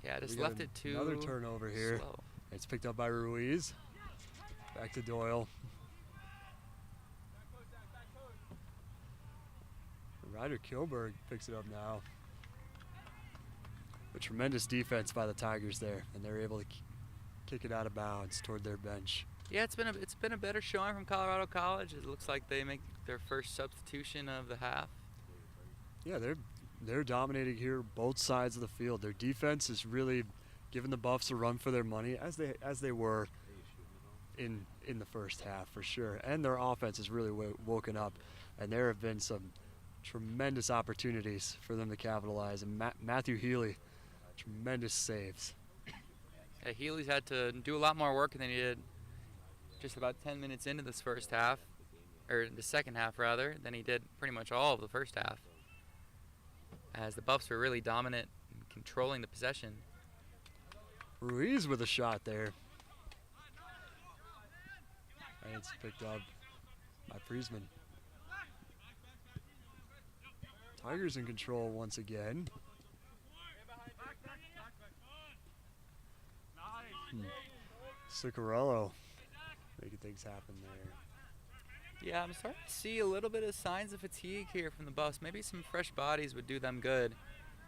Yeah, just We got left it too another turnover here. slow. It's picked up by Ruiz. Back to Doyle. Ryder Kilberg picks it up now. A tremendous defense by the Tigers there, and they're able to kick it out of bounds toward their bench. Yeah, it's been a better showing from Colorado College. It looks like they make their first substitution of the half. Yeah, they're dominating here both sides of the field. Their defense is really giving the Buffs a run for their money, as they were in the first half for sure. And their offense has really woken up, and there have been some tremendous opportunities for them to capitalize. And Matthew Healy, tremendous saves. Yeah, Healy's had to do a lot more work than he did just about 10 minutes into this first half, or the second half rather, than he did pretty much all of the first half, as the Buffs were really dominant in controlling the possession. Ruiz with a shot there. And it's picked up by Friesman. Tigers in control once again. Ciccarello making things happen there. Yeah, I'm starting to see a little bit of signs of fatigue here from the Buffs. Maybe some fresh bodies would do them good.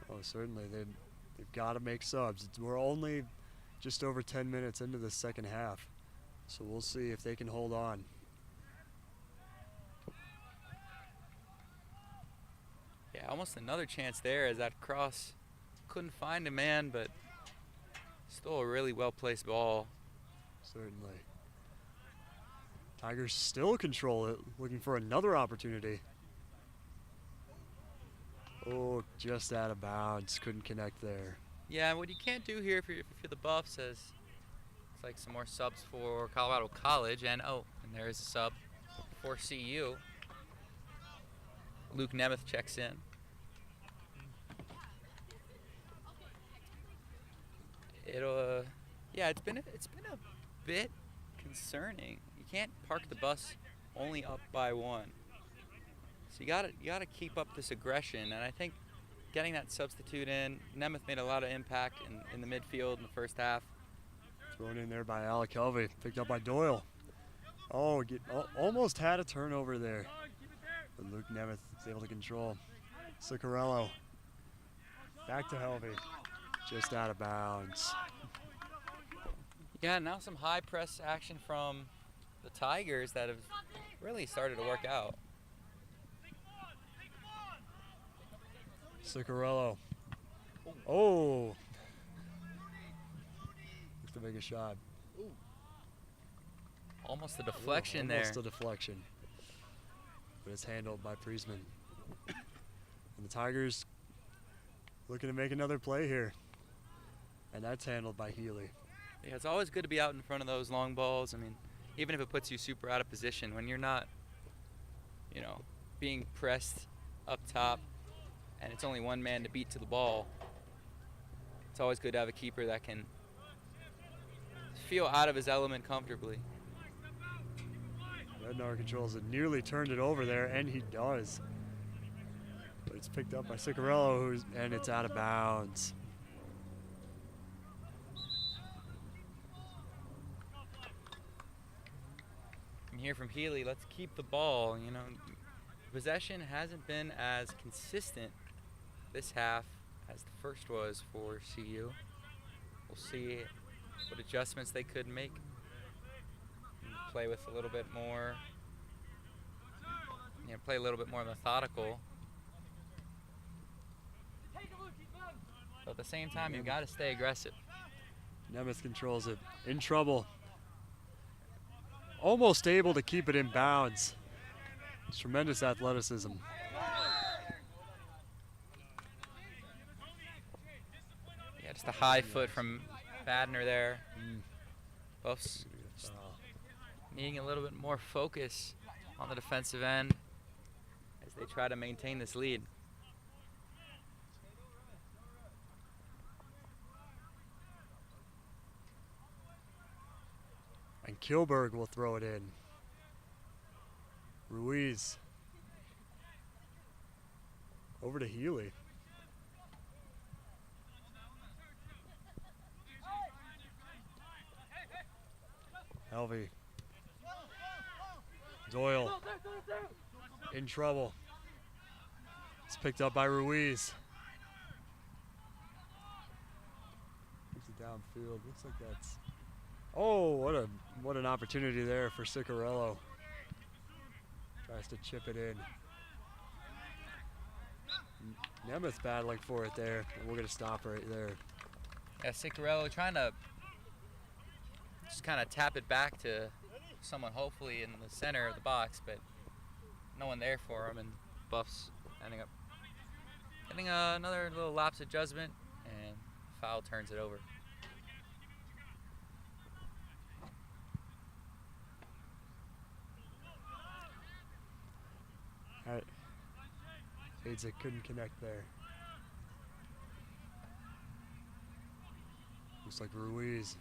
Oh, certainly. They've got to make subs. We're only just over 10 minutes into the second half, so we'll see if they can hold on. Yeah, almost another chance there as that cross couldn't find a man, but still a really well-placed ball. Certainly. Tigers still control it, looking for another opportunity. Oh, just out of bounds. Couldn't connect there. Yeah, what you can't do here if you're the Buffs is it's like some more subs for Colorado College, and there is a sub for CU. Luke Nemeth checks in. It's been a bit concerning. You can't park the bus only up by one. So you gotta keep up this aggression, and I think getting that substitute in, Nemeth made a lot of impact in the midfield in the first half. Thrown in there by Alec Helvey, picked up by Doyle. Oh, almost had a turnover there. But Luke Nemeth is able to control. Ciccarello. Back to Helvey. Just out of bounds. Yeah, now some high press action from the Tigers that have really started to work out. Ciccarello. Oh. Looks to make a shot. Almost a deflection there. Almost a deflection. But it's handled by Friesman. And the Tigers looking to make another play here. And that's handled by Healy. Yeah, it's always good to be out in front of those long balls. I mean, even if it puts you super out of position, when you're not, being pressed up top and it's only one man to beat to the ball, it's always good to have a keeper that can feel out of his element comfortably. Bednar controls it, nearly turned it over there, and he does. But it's picked up by Ciccarello, and it's out of bounds. From here from Healy, let's keep the ball. Possession hasn't been as consistent this half as the first was for CU. We'll see what adjustments they could make. Play with a little bit more, play a little bit more methodical. But at the same time, you've got to stay aggressive. Nemeth controls it, in trouble. Almost able to keep it in bounds. It's tremendous athleticism. Just a high foot from Badner there. Buffs just needing a little bit more focus on the defensive end as they try to maintain this lead. And Kilberg will throw it in. Ruiz. Over to Healy. Helvey. Doyle. In trouble. It's picked up by Ruiz. Keeps it downfield. Looks like that's... Oh, what an opportunity there for Ciccarello. Tries to chip it in. Nemeth battling for it there, and we're going to stop right there. Yeah, Ciccarello trying to just kind of tap it back to someone hopefully in the center of the box, but no one there for him, and Buffs ending up getting another little lapse of judgment, and foul turns it over. Aids couldn't connect there. Looks like Ruiz.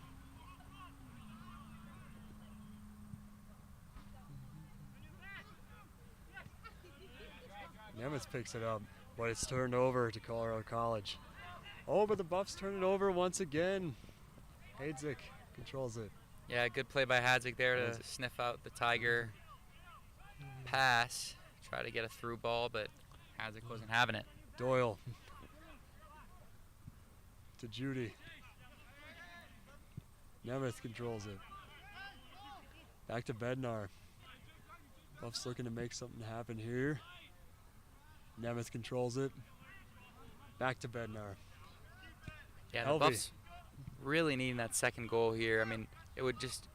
Nemeth picks it up, but it's turned over to Colorado College. Oh, but the Buffs turn it over once again. Haidzik controls it. Yeah, good play by Hadzik there to sniff out the Tiger pass. Try to get a through ball, but Hadzik wasn't having it. Doyle to Judy. Nemeth controls it. Back to Bednar. Buffs looking to make something happen here. Nemeth controls it. Back to Bednar. Yeah, the Buffs really needing that second goal here. I mean, it would just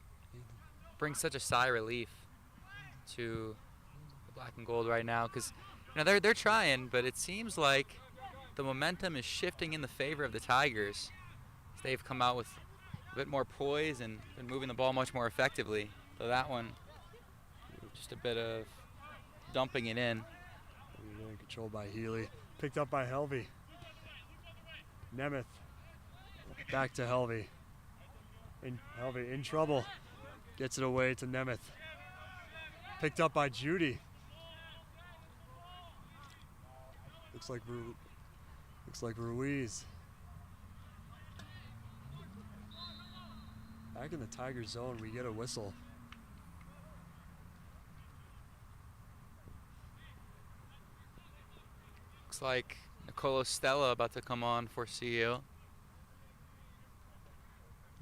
bring such a sigh of relief to the black and gold right now, because you know they're trying, but it seems like the momentum is shifting in the favor of the Tigers. They've come out with a bit more poise and been moving the ball much more effectively. So that one, just a bit of dumping it in. Controlled by Healy. Picked up by Helvey. Nemeth. Back to Helvey. Helvey in trouble. Gets it away to Nemeth. Picked up by Judy. Looks like Ruiz. Back in the Tiger zone, we get a whistle. Looks like Nicolo Stella about to come on for CU.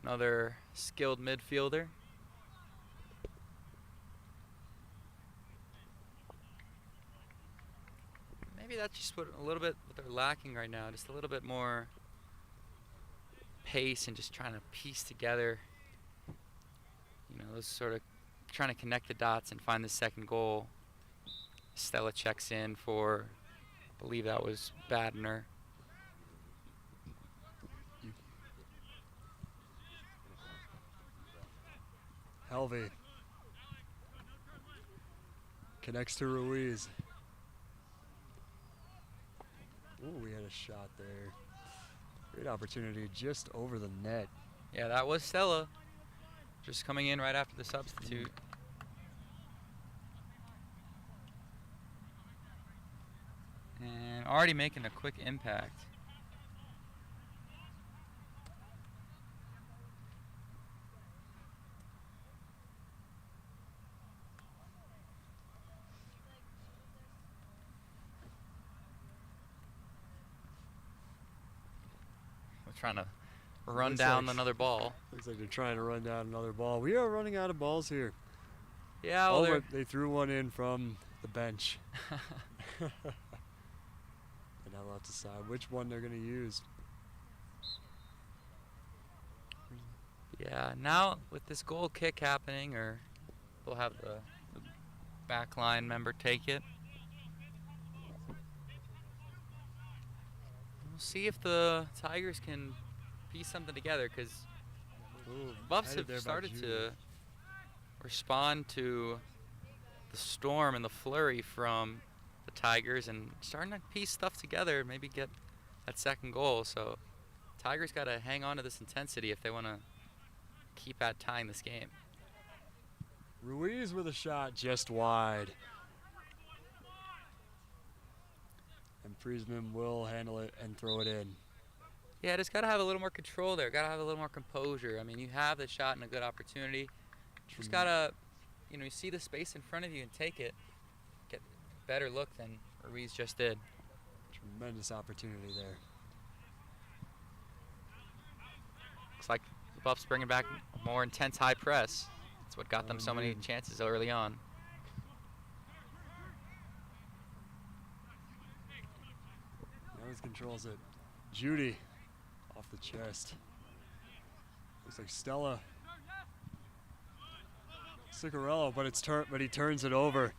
Another skilled midfielder. Maybe that's just what they're lacking right now. Just a little bit more pace and just trying to piece together, you know, those sort of trying to connect the dots and find the second goal. Stella checks in for, I believe that was Badner. Helvey connects to Ruiz. Oh, we had a shot there. Great opportunity just over the net. Yeah, that was Stella. Just coming in right after the substitute. And already making a quick impact. Trying to run down another ball. Looks like they're trying to run down another ball. We are running out of balls here. Yeah, well, they threw one in from the bench. And now they'll have to decide which one they're going to use. Yeah, now with this goal kick happening, or they'll have the back line member take it. We'll see if the Tigers can piece something together, because Ooh, Buffs headed have there by started Judy. to respond to the storm and the flurry from the Tigers and starting to piece stuff together, maybe get that second goal. So Tigers got to hang on to this intensity if they want to keep at tying this game. Ruiz with a shot just wide. And Friesman will handle it and throw it in. Yeah, just got to have a little more control there. Got to have a little more composure. I mean, you have the shot and a good opportunity. Just got to, you see the space in front of you and take it. Get a better look than Ruiz just did. Tremendous opportunity there. Looks like the Buffs bringing back a more intense high press. That's what got them so many chances early on. Always controls it. Judy off the chest. Looks like Stella. Ciccarello, but he turns it over.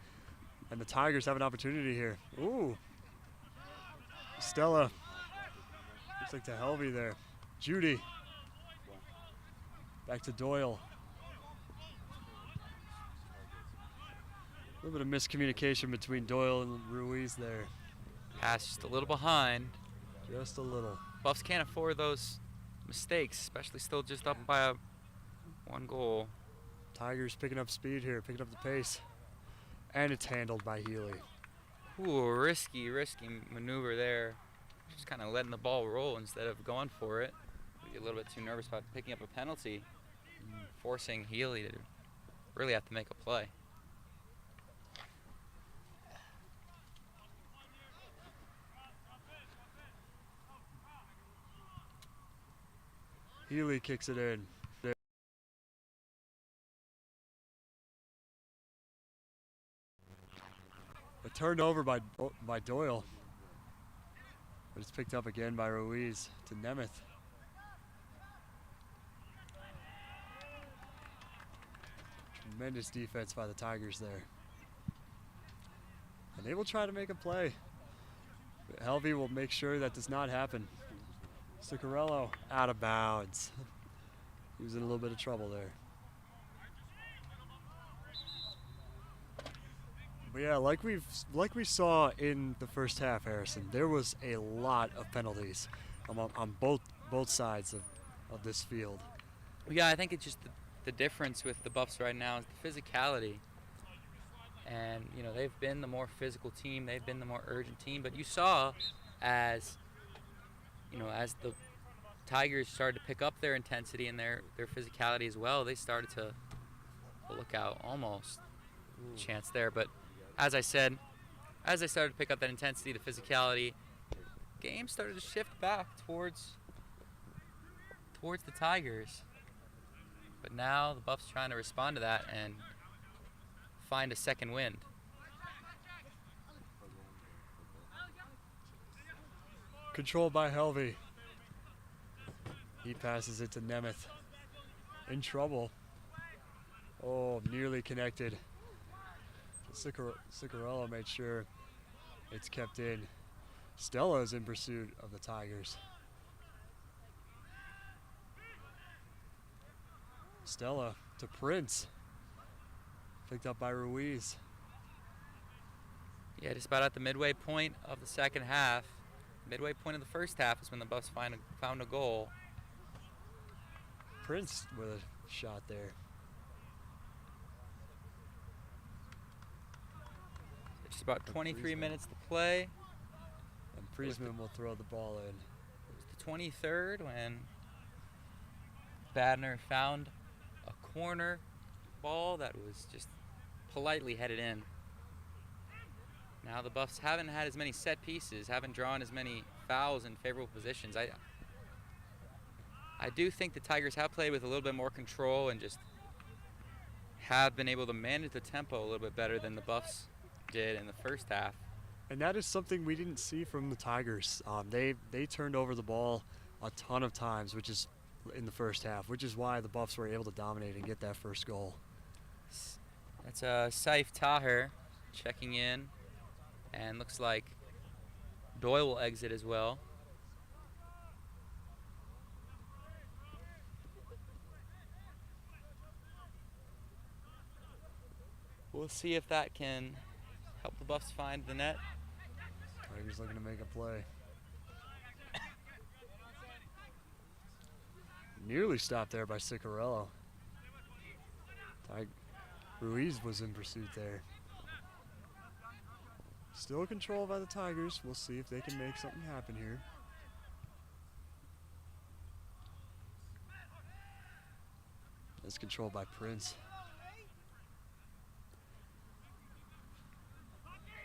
And the Tigers have an opportunity here. Ooh. Stella. Looks like to Helvey there. Judy. Back to Doyle. A little bit of miscommunication between Doyle and Ruiz there. Pass just a little behind. Just a little. Buffs can't afford those mistakes, especially still just up by one goal. Tigers picking up speed here, picking up the pace. And it's handled by Healy. Ooh, risky maneuver there. Just kind of letting the ball roll instead of going for it. Be a little bit too nervous about picking up a penalty, forcing Healy to really have to make a play. Healy kicks it in. A turnover by Doyle. But it's picked up again by Ruiz to Nemeth. Tremendous defense by the Tigers there. And they will try to make a play. But Helvey will make sure that does not happen. Ciccarello out of bounds. He was in a little bit of trouble there. But yeah, like we saw in the first half, Harrison, there was a lot of penalties on both sides of this field. Yeah, I think it's just the difference with the Buffs right now is the physicality. And, they've been the more physical team. They've been the more urgent team. But you saw as the Tigers started to pick up their intensity and their physicality as well, they started to look out almost. Chance there. But as I said, as they started to pick up that intensity, the physicality, game started to shift back towards the Tigers. But now the Buffs trying to respond to that and find a second wind. Controlled by Helvey. He passes it to Nemeth. In trouble. Oh, nearly connected. Ciccarello made sure it's kept in. Stella is in pursuit of the Tigers. Stella to Prince. Picked up by Ruiz. Yeah, just about at the midway point of the second half. Midway point of the first half is when the Buffs found a goal. Prince with a shot there. Just about 23 minutes to play. And Friesman will throw the ball in. It was the 23rd when Badner found a corner ball that was just politely headed in. Now the Buffs haven't had as many set pieces, haven't drawn as many fouls in favorable positions. I do think the Tigers have played with a little bit more control and just have been able to manage the tempo a little bit better than the Buffs did in the first half. And that is something we didn't see from the Tigers. They turned over the ball a ton of times, which is in the first half, which is why the Buffs were able to dominate and get that first goal. That's Saif Taher checking in, and looks like Doyle will exit as well. We'll see if that can help the Buffs find the net. Tigers looking to make a play. Nearly stopped there by Ciccarello. Ruiz was in pursuit there. Still controlled by the Tigers. We'll see if they can make something happen here. It's controlled by Prince.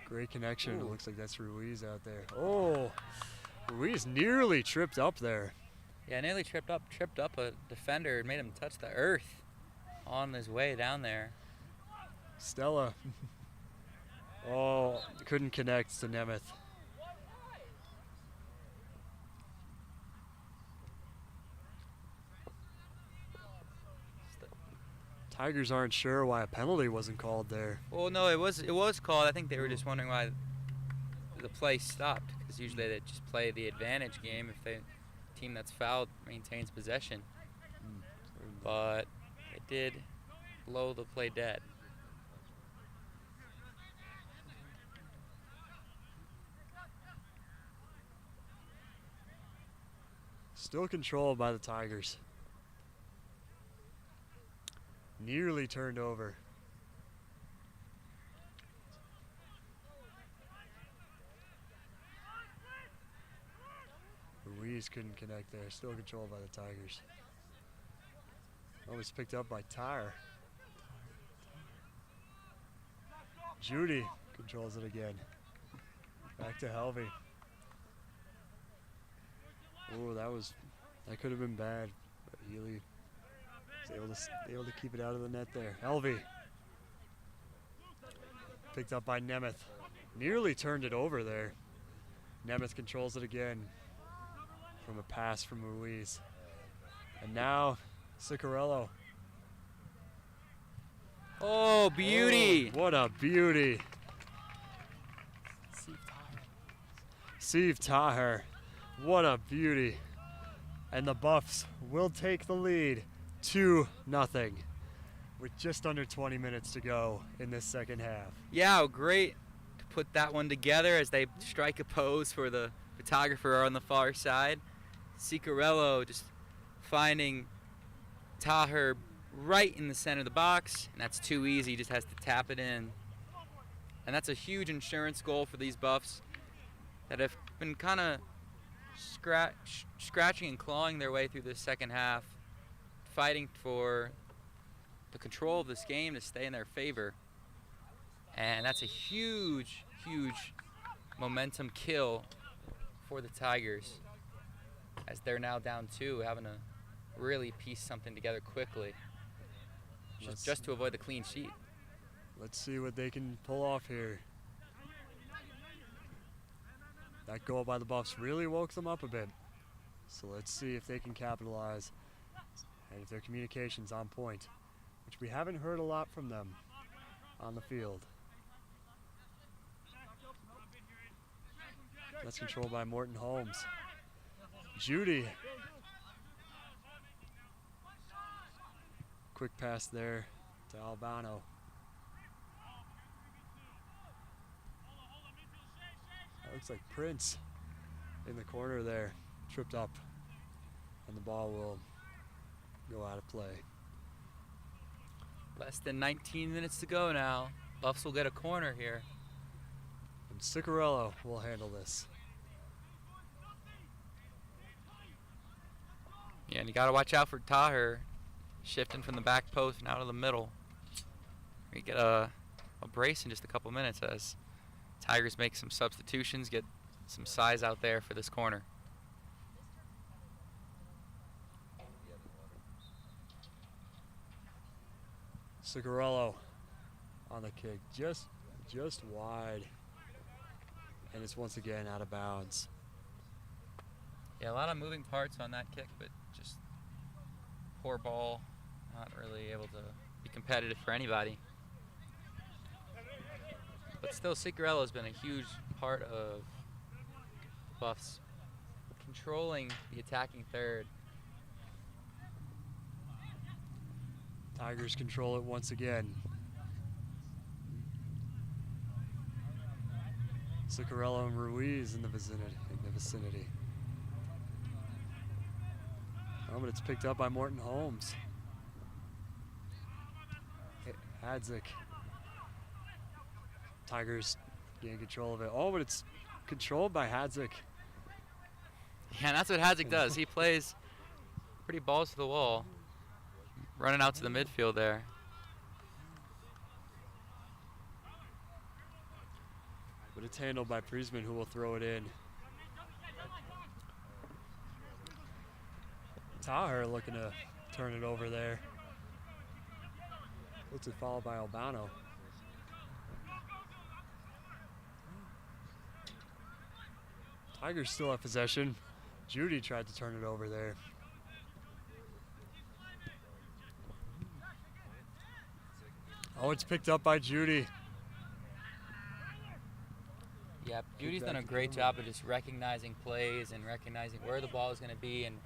Great connection. It looks like that's Ruiz out there. Oh, Ruiz nearly tripped up there. Yeah, nearly tripped up a defender and made him touch the earth on his way down there. Stella. Oh, couldn't connect to Nemeth. Tigers aren't sure why a penalty wasn't called there. Well, no, it was called. I think they were just wondering why the play stopped, because usually they just play the advantage game if the team that's fouled maintains possession. But it did blow the play dead. Still controlled by the Tigers. Nearly turned over. Ruiz couldn't connect there. Still controlled by the Tigers. Almost picked up by Tyre. Judy controls it again. Back to Helvey. Oh, that could have been bad, but Healy was able to keep it out of the net there. Helvey. Picked up by Nemeth. Nearly turned it over there. Nemeth controls it again from a pass from Ruiz. And now Ciccarello. Oh, beauty! Oh, what a beauty. Steve Taher. What a beauty. And the Buffs will take the lead 2-0 with just under 20 minutes to go in this second half. Yeah, great to put that one together as they strike a pose for the photographer on the far side. Ciccarello just finding Taher right in the center of the box, and that's too easy. He just has to tap it in. And that's a huge insurance goal for these Buffs that have been kind of scratching and clawing their way through the second half, fighting for the control of this game to stay in their favor. And that's a huge, huge momentum kill for the Tigers, as they're now down 2, having to really piece something together quickly just to avoid the clean sheet. Let's see what they can pull off here. That goal by the Buffs really woke them up a bit. So let's see if they can capitalize and if their communication's on point, which we haven't heard a lot from them on the field. That's controlled by Morton Holmes. Judy. Quick pass there to Albano. That looks like Prince in the corner there, tripped up, and the ball will go out of play. Less than 19 minutes to go now. Buffs will get a corner here. And Ciccarello will handle this. Yeah, and you got to watch out for Taher shifting from the back post now to the middle. We get a brace in just a couple minutes as Tigers make some substitutions, get some size out there for this corner. Ciccarello on the kick, just wide, and it's once again out of bounds. Yeah, a lot of moving parts on that kick, but just poor ball, not really able to be competitive for anybody. But still, Ciccarello has been a huge part of Buffs controlling the attacking third. Tigers control it once again. Zuccarello and Ruiz in the vicinity. Oh, but it's picked up by Morton Holmes. Hadzik. Tigers getting control of it. Oh, but it's controlled by Hadzik. Yeah, and that's what Hadzik does. He plays pretty balls to the wall, running out to the midfield there. But it's handled by Priesman, who will throw it in. Taher looking to turn it over there. Looks it followed by Albano. Tigers still have possession. Judy tried to turn it over there. Oh, it's picked up by Judy. Yeah, Judy's done a great job of just recognizing plays and recognizing where the ball is going to be and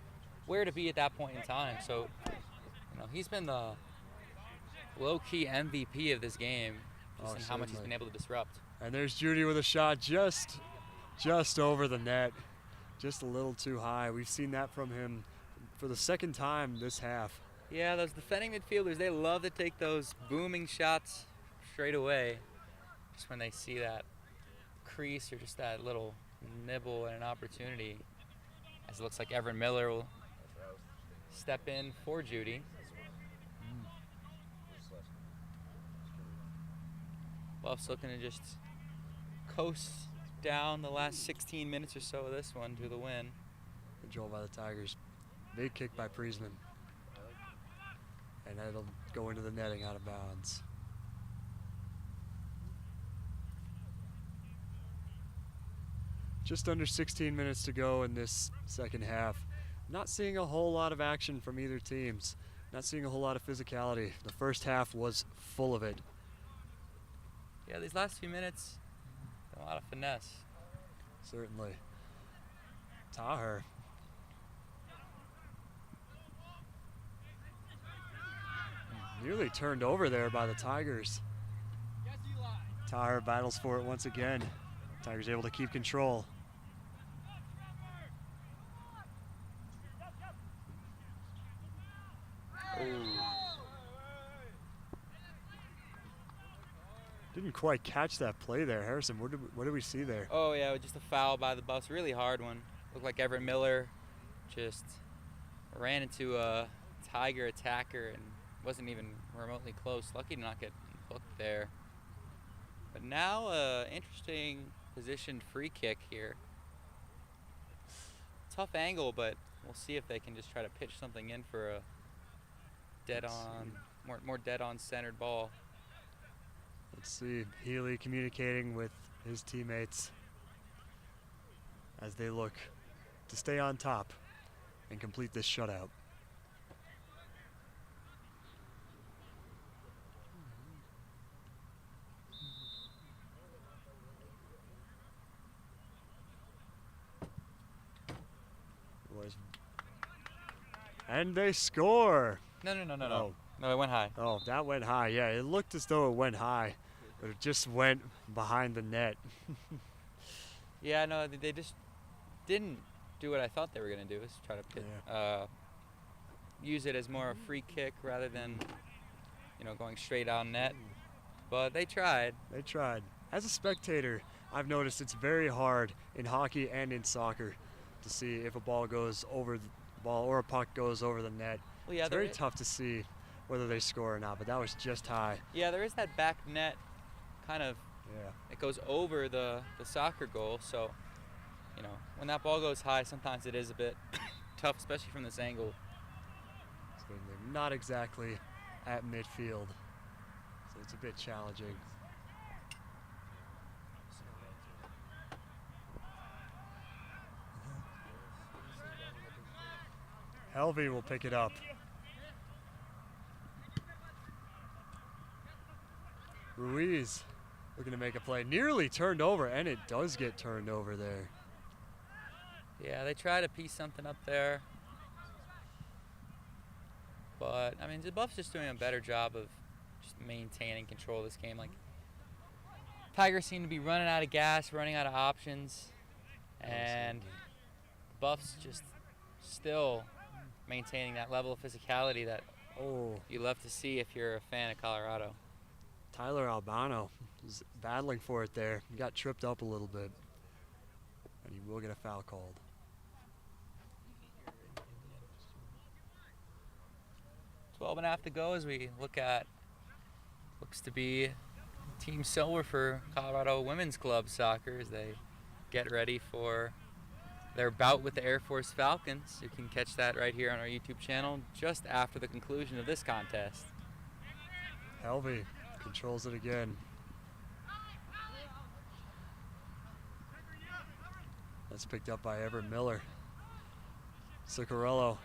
where to be at that point in time. So, you know, he's been the low-key MVP of this game, just in how much he's been able to disrupt. And there's Judy with a shot just over the net, just a little too high. We've seen that from him for the second time this half. Yeah, those defending midfielders, they love to take those booming shots straight away, just when they see that crease or just that little nibble and an opportunity. As it looks like Everett Miller will step in for Judy. Buffs looking to just coast down the last 16 minutes or so of this one to the win. Controlled by the Tigers. Big kick by Priesman. And that'll go into the netting out of bounds. Just under 16 minutes to go in this second half. Not seeing a whole lot of action from either teams. Not seeing a whole lot of physicality. The first half was full of it. Yeah, these last few minutes, a lot of finesse. Certainly. Taher. Nearly turned over there by the Tigers. Taher battles for it once again. Tigers able to keep control. Didn't quite catch that play there. Harrison, what did we see there? Oh, yeah, just a foul by the Buffs. Really hard one. Looked like Everett Miller just ran into a Tiger attacker and wasn't even remotely close. Lucky to not get booked there. But now, interesting positioned free kick here. Tough angle, but we'll see if they can just try to pitch something in for a dead-on, more dead-on centered ball. Let's see, Healy communicating with his teammates as they look to stay on top and complete this shutout. And they score. No. No, it went high. Oh, that went high. Yeah, it looked as though it went high, but it just went behind the net. Yeah, no, they just didn't do what I thought they were going to do, is try to use it as more a free kick rather than, going straight on net. But they tried. They tried. As a spectator, I've noticed it's very hard in hockey and in soccer to see if a ball goes over the ball or a puck goes over the net. Well, yeah, it's very tough to see whether they score or not, but that was just high. Yeah, there is that back net kind of, yeah. It goes over the soccer goal, so, when that ball goes high, sometimes it is a bit tough, especially from this angle. So they're not exactly at midfield, so it's a bit challenging. Helvey will pick it up. Ruiz looking to make a play. Nearly turned over, and it does get turned over there. Yeah, they try to piece something up there. But, the Buffs just doing a better job of just maintaining control of this game. Like, Tigers seem to be running out of gas, running out of options, and the Buffs just still maintaining that level of physicality that you love to see if you're a fan of Colorado. Tyler Albano is battling for it there. He got tripped up a little bit, and he will get a foul called. 12.5 to go as we look at looks to be Team Silver for Colorado Women's Club Soccer as they get ready for their bout with the Air Force Falcons. You can catch that right here on our YouTube channel just after the conclusion of this contest. Helvey controls it again. That's picked up by Everett Miller. Ciccarello.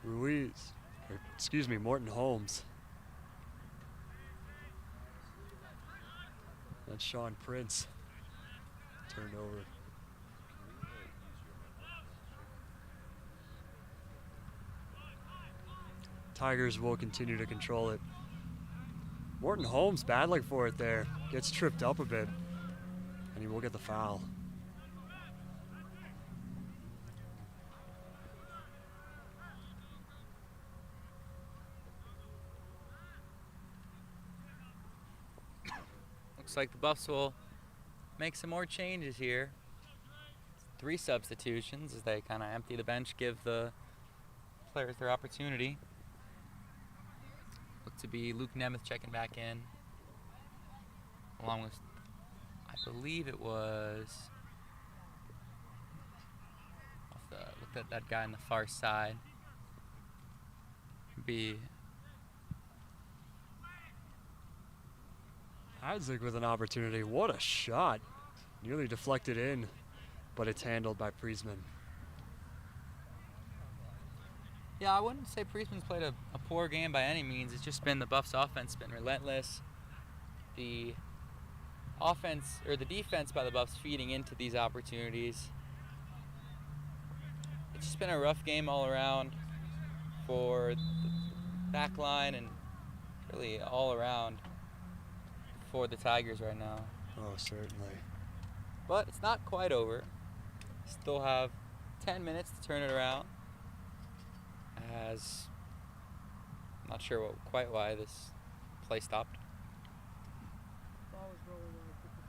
Morton Holmes. That's Sean Prince. Turned over. Tigers will continue to control it. Morton Holmes battling for it there. Gets tripped up a bit, and he will get the foul. Looks like the Buffs will make some more changes here. 3 substitutions as they kind of empty the bench, give the players their opportunity. Look to be Luke Nemeth checking back in, along with, I believe it was, looked at that guy on the far side. Isaac with an opportunity. What a shot. Nearly deflected in, but it's handled by Priestman. Yeah, I wouldn't say Priestman's played a poor game by any means. It's just been the Buffs' offense been relentless. The offense, or the defense by the Buffs feeding into these opportunities. It's just been a rough game all around for the back line and really all around for the Tigers right now. Oh, certainly. But it's not quite over. Still have 10 minutes to turn it around. As I'm not sure quite why this play stopped. Ball was rolling when I took the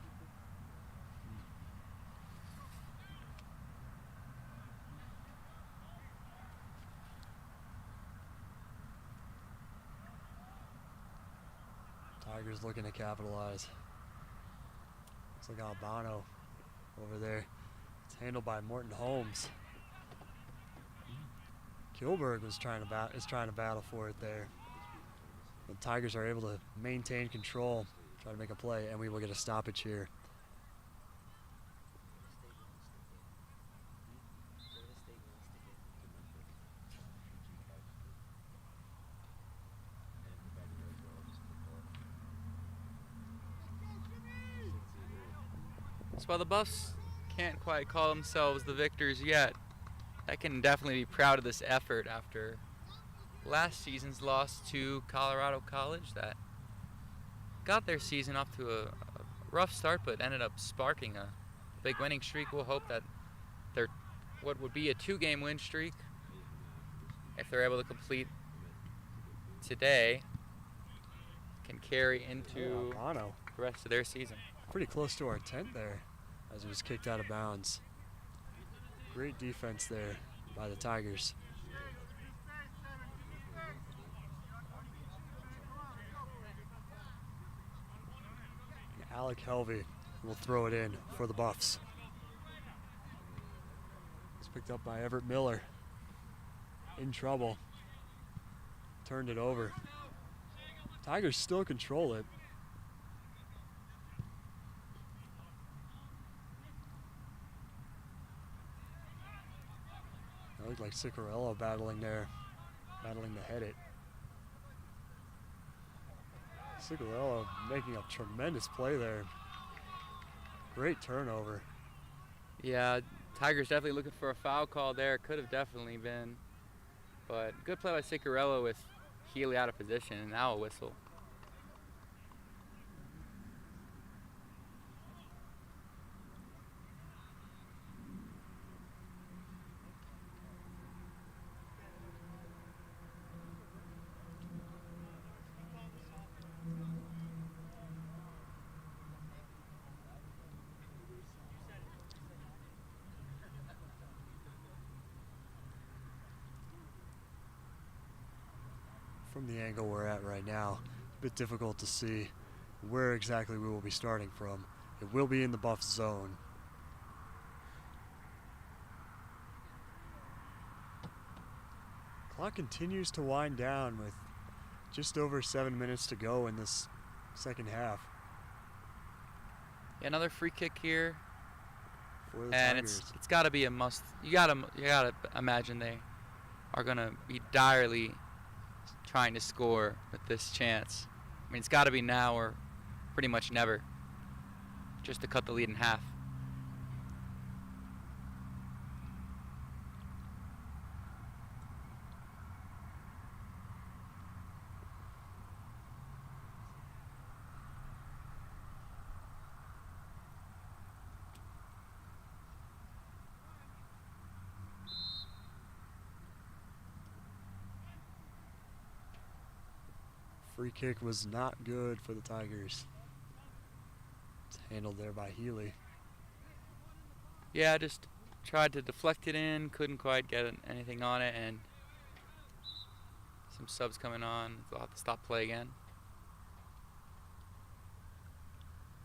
kicker. Tigers looking to capitalize. Looks like Albano over there. It's handled by Morton Holmes. Kilberg is trying to battle for it there. The Tigers are able to maintain control, try to make a play, and we will get a stoppage here. So while the Buffs can't quite call themselves the victors yet, I can definitely be proud of this effort after last season's loss to Colorado College that got their season off to a rough start but ended up sparking a big winning streak. We'll hope that their what would be a 2-game win streak, if they're able to complete today, can carry into Albano. the rest of their season. Pretty close to our tent there as it was kicked out of bounds. Great defense there by the Tigers. And Alec Helvey will throw it in for the Buffs. It's picked up by Everett Miller. In trouble. Turned it over. Tigers still control it. It looked like Ciccarello battling there, battling to head it. Ciccarello making a tremendous play there. Great turnover. Yeah, Tigers definitely looking for a foul call there. Could have definitely been. But good play by Ciccarello with Healy out of position, and now a whistle. from the angle we're at right now, a bit difficult to see where exactly we will be starting from. It will be in the buff zone. Clock continues to wind down with just over 7 minutes to go in this second half. Yeah, another free kick here, For the and Tigers. it's got to be a must. You gotta imagine they are gonna be direly trying to score with this chance. I mean, it's got to be now or pretty much never, just to cut the lead in half. Free kick was not good for the Tigers. It's handled there by Healy. Yeah, just tried to deflect it in, couldn't quite get anything on it, and some subs coming on. They'll have to stop play again.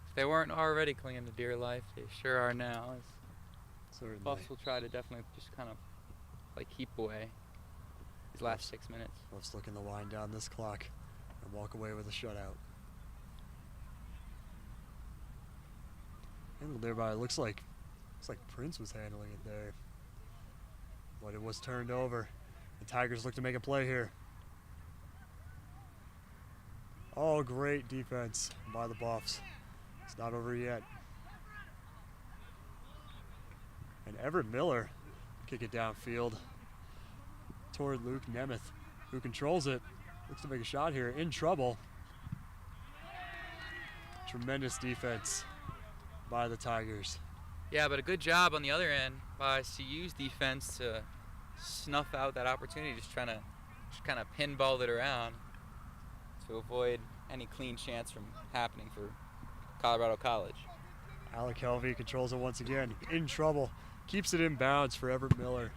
If they weren't already clinging to dear life, they sure are now. Certainly. Buffs will try to definitely just kind of like keep away these last 6 minutes. Buffs looking to wind down this clock and walk away with a shutout. Handled there by, looks like Prince was handling it there. But it was turned over. The Tigers look to make a play here. Oh, great defense by the Buffs. It's not over yet. And Everett Miller kick it downfield toward Luke Nemeth, who controls it. Looks to make a shot here. In trouble. Tremendous defense by the Tigers. Yeah, but a good job on the other end by CU's defense to snuff out that opportunity, just kind of pinball it around to avoid any clean chance from happening for Colorado College. Alec Helvey controls it once again. In trouble. Keeps it in bounds for Everett Miller.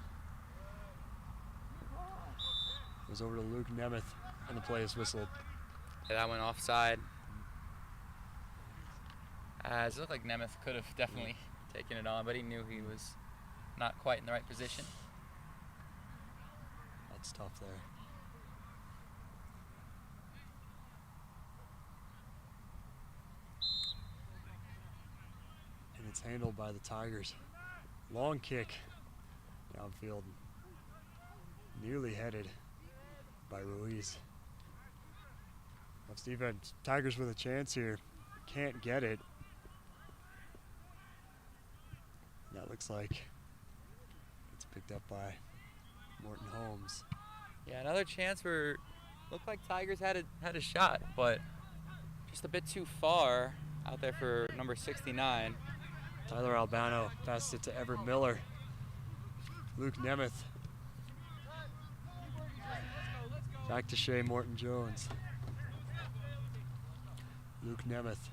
Goes over to Luke Nemeth, and the play is whistled. Yeah, that went offside. As it looked like Nemeth could have definitely taken it on, but he knew he was not quite in the right position. That's tough there. And it's handled by the Tigers. Long kick downfield. Nearly headed by Ruiz. That's defense. Tigers with a chance here. Can't get it. That looks like it's picked up by Morton Holmes. Yeah, another chance where looked like Tigers had a shot, but just a bit too far out there for number 69. Tyler Albano passed it to Everett Miller. Luke Nemeth. Back to Shea Morton Jones. Luke Nemeth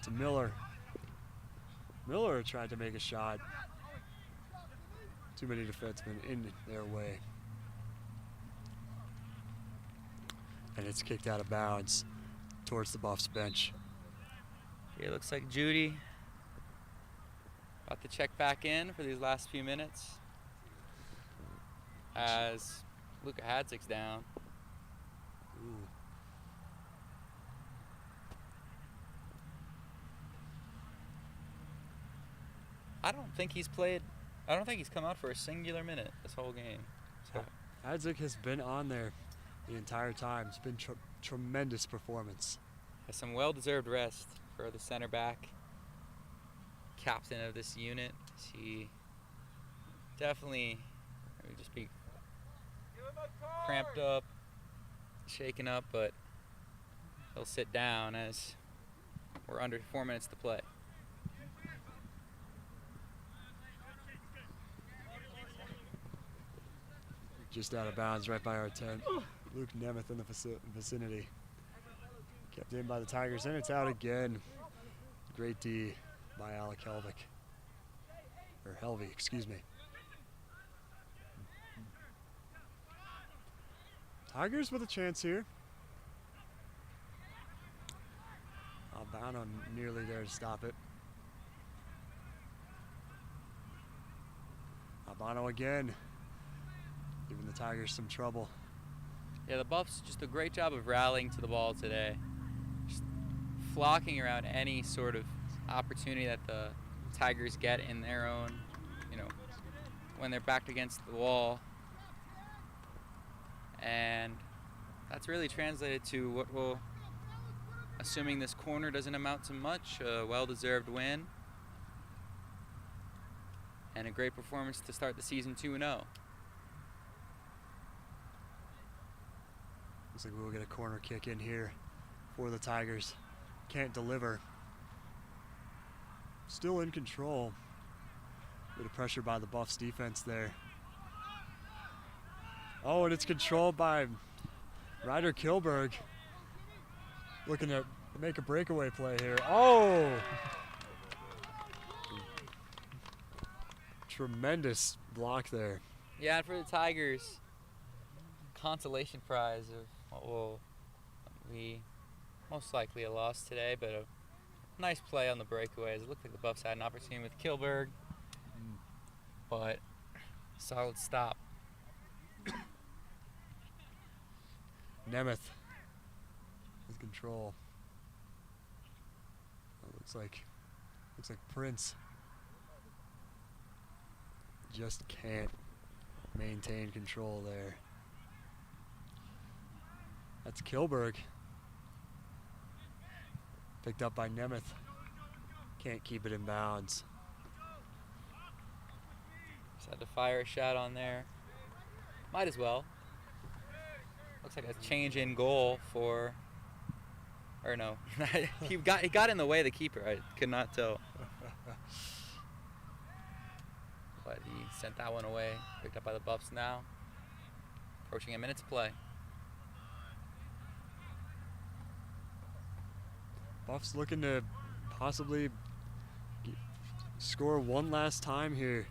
to Miller. Miller tried to make a shot. Too many defensemen in their way. And it's kicked out of bounds towards the Buffs bench. It looks like Judy about to check back in for these last few minutes as Luka Hadzik's down. Ooh. I don't think he's come out for a singular minute this whole game. So Hadzik has been on there the entire time. It's been tremendous performance. has some well-deserved rest for the center back, captain of this unit. He definitely would just be cramped up, shaken up, but he'll sit down as we're under 4 minutes to play. Just out of bounds right by our tent. Luke Nemeth in the vicinity. Kept in by the Tigers, and it's out again. Great D by Alec Helvey. Or Helvey, excuse me. Tigers with a chance here. Albano nearly there to stop it. Albano again, giving the Tigers some trouble. Yeah, the Buffs just a great job of rallying to the ball today. Just flocking around any sort of opportunity that the Tigers get in their own, when they're backed against the wall. And that's really translated to what will, assuming this corner doesn't amount to much, a well-deserved win. And a great performance to start the season 2-0. Looks like we'll get a corner kick in here for the Tigers. Can't deliver. Still in control. Bit of pressure by the Buffs defense there. Oh, and it's controlled by Ryder Kilberg. Looking to make a breakaway play here. Oh! Tremendous block there. Yeah, and for the Tigers, consolation prize of what will be most likely a loss today, but a nice play on the breakaways. It looked like the Buffs had an opportunity with Kilberg, but solid stop. Nemeth with control. Looks like Prince just can't maintain control there. That's Kilberg. Picked up by Nemeth. Can't keep it in bounds. Just had to fire a shot on there. Might as well. Looks like a change in goal for, or no, he got in the way of the keeper. I could not tell. But he sent that one away. Picked up by the Buffs now. Approaching a minute to play. Buffs looking to possibly score one last time here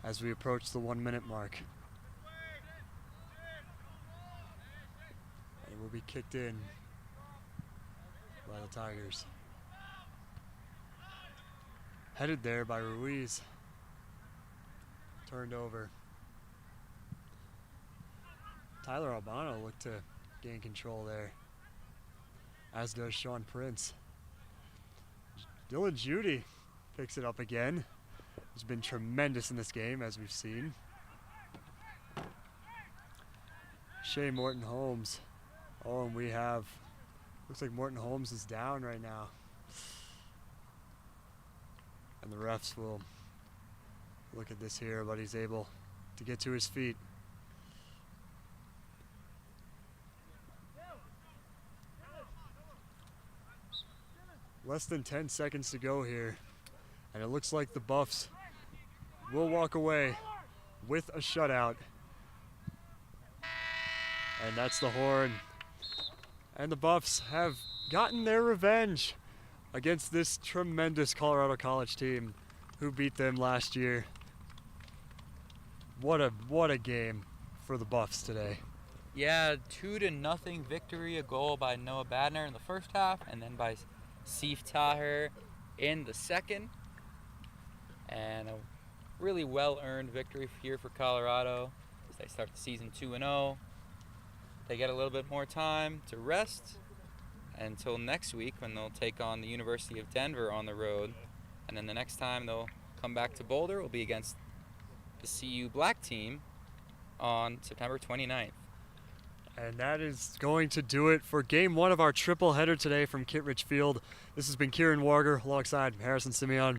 as we approach the 1 minute mark. And it will be kicked in by the Tigers. Headed there by Ruiz. Turned over. Tyler Albano looked to gain control there, as does Sean Prince. Dylan Judy picks it up again. He's been tremendous in this game, as we've seen. Shea Morton Holmes. Oh, and we have, looks like Morton Holmes is down right now. And the refs will look at this here, but he's able to get to his feet. Less than 10 seconds to go here, and it looks like the Buffs will walk away with a shutout. And that's the horn. And the Buffs have gotten their revenge against this tremendous Colorado College team who beat them last year. What a game for the Buffs today. Yeah, 2-0 victory, a goal by Noah Badner in the first half, and then by Sif Taher in the second. And a really well-earned victory here for Colorado as they start the season 2-0. They get a little bit more time to rest until next week when they'll take on the University of Denver on the road. And then the next time they'll come back to Boulder will be against the CU Black team on September 29th. And that is going to do it for game one of our triple header today from Kittredge Field. This has been Kieran Warger alongside Harrison Simeon.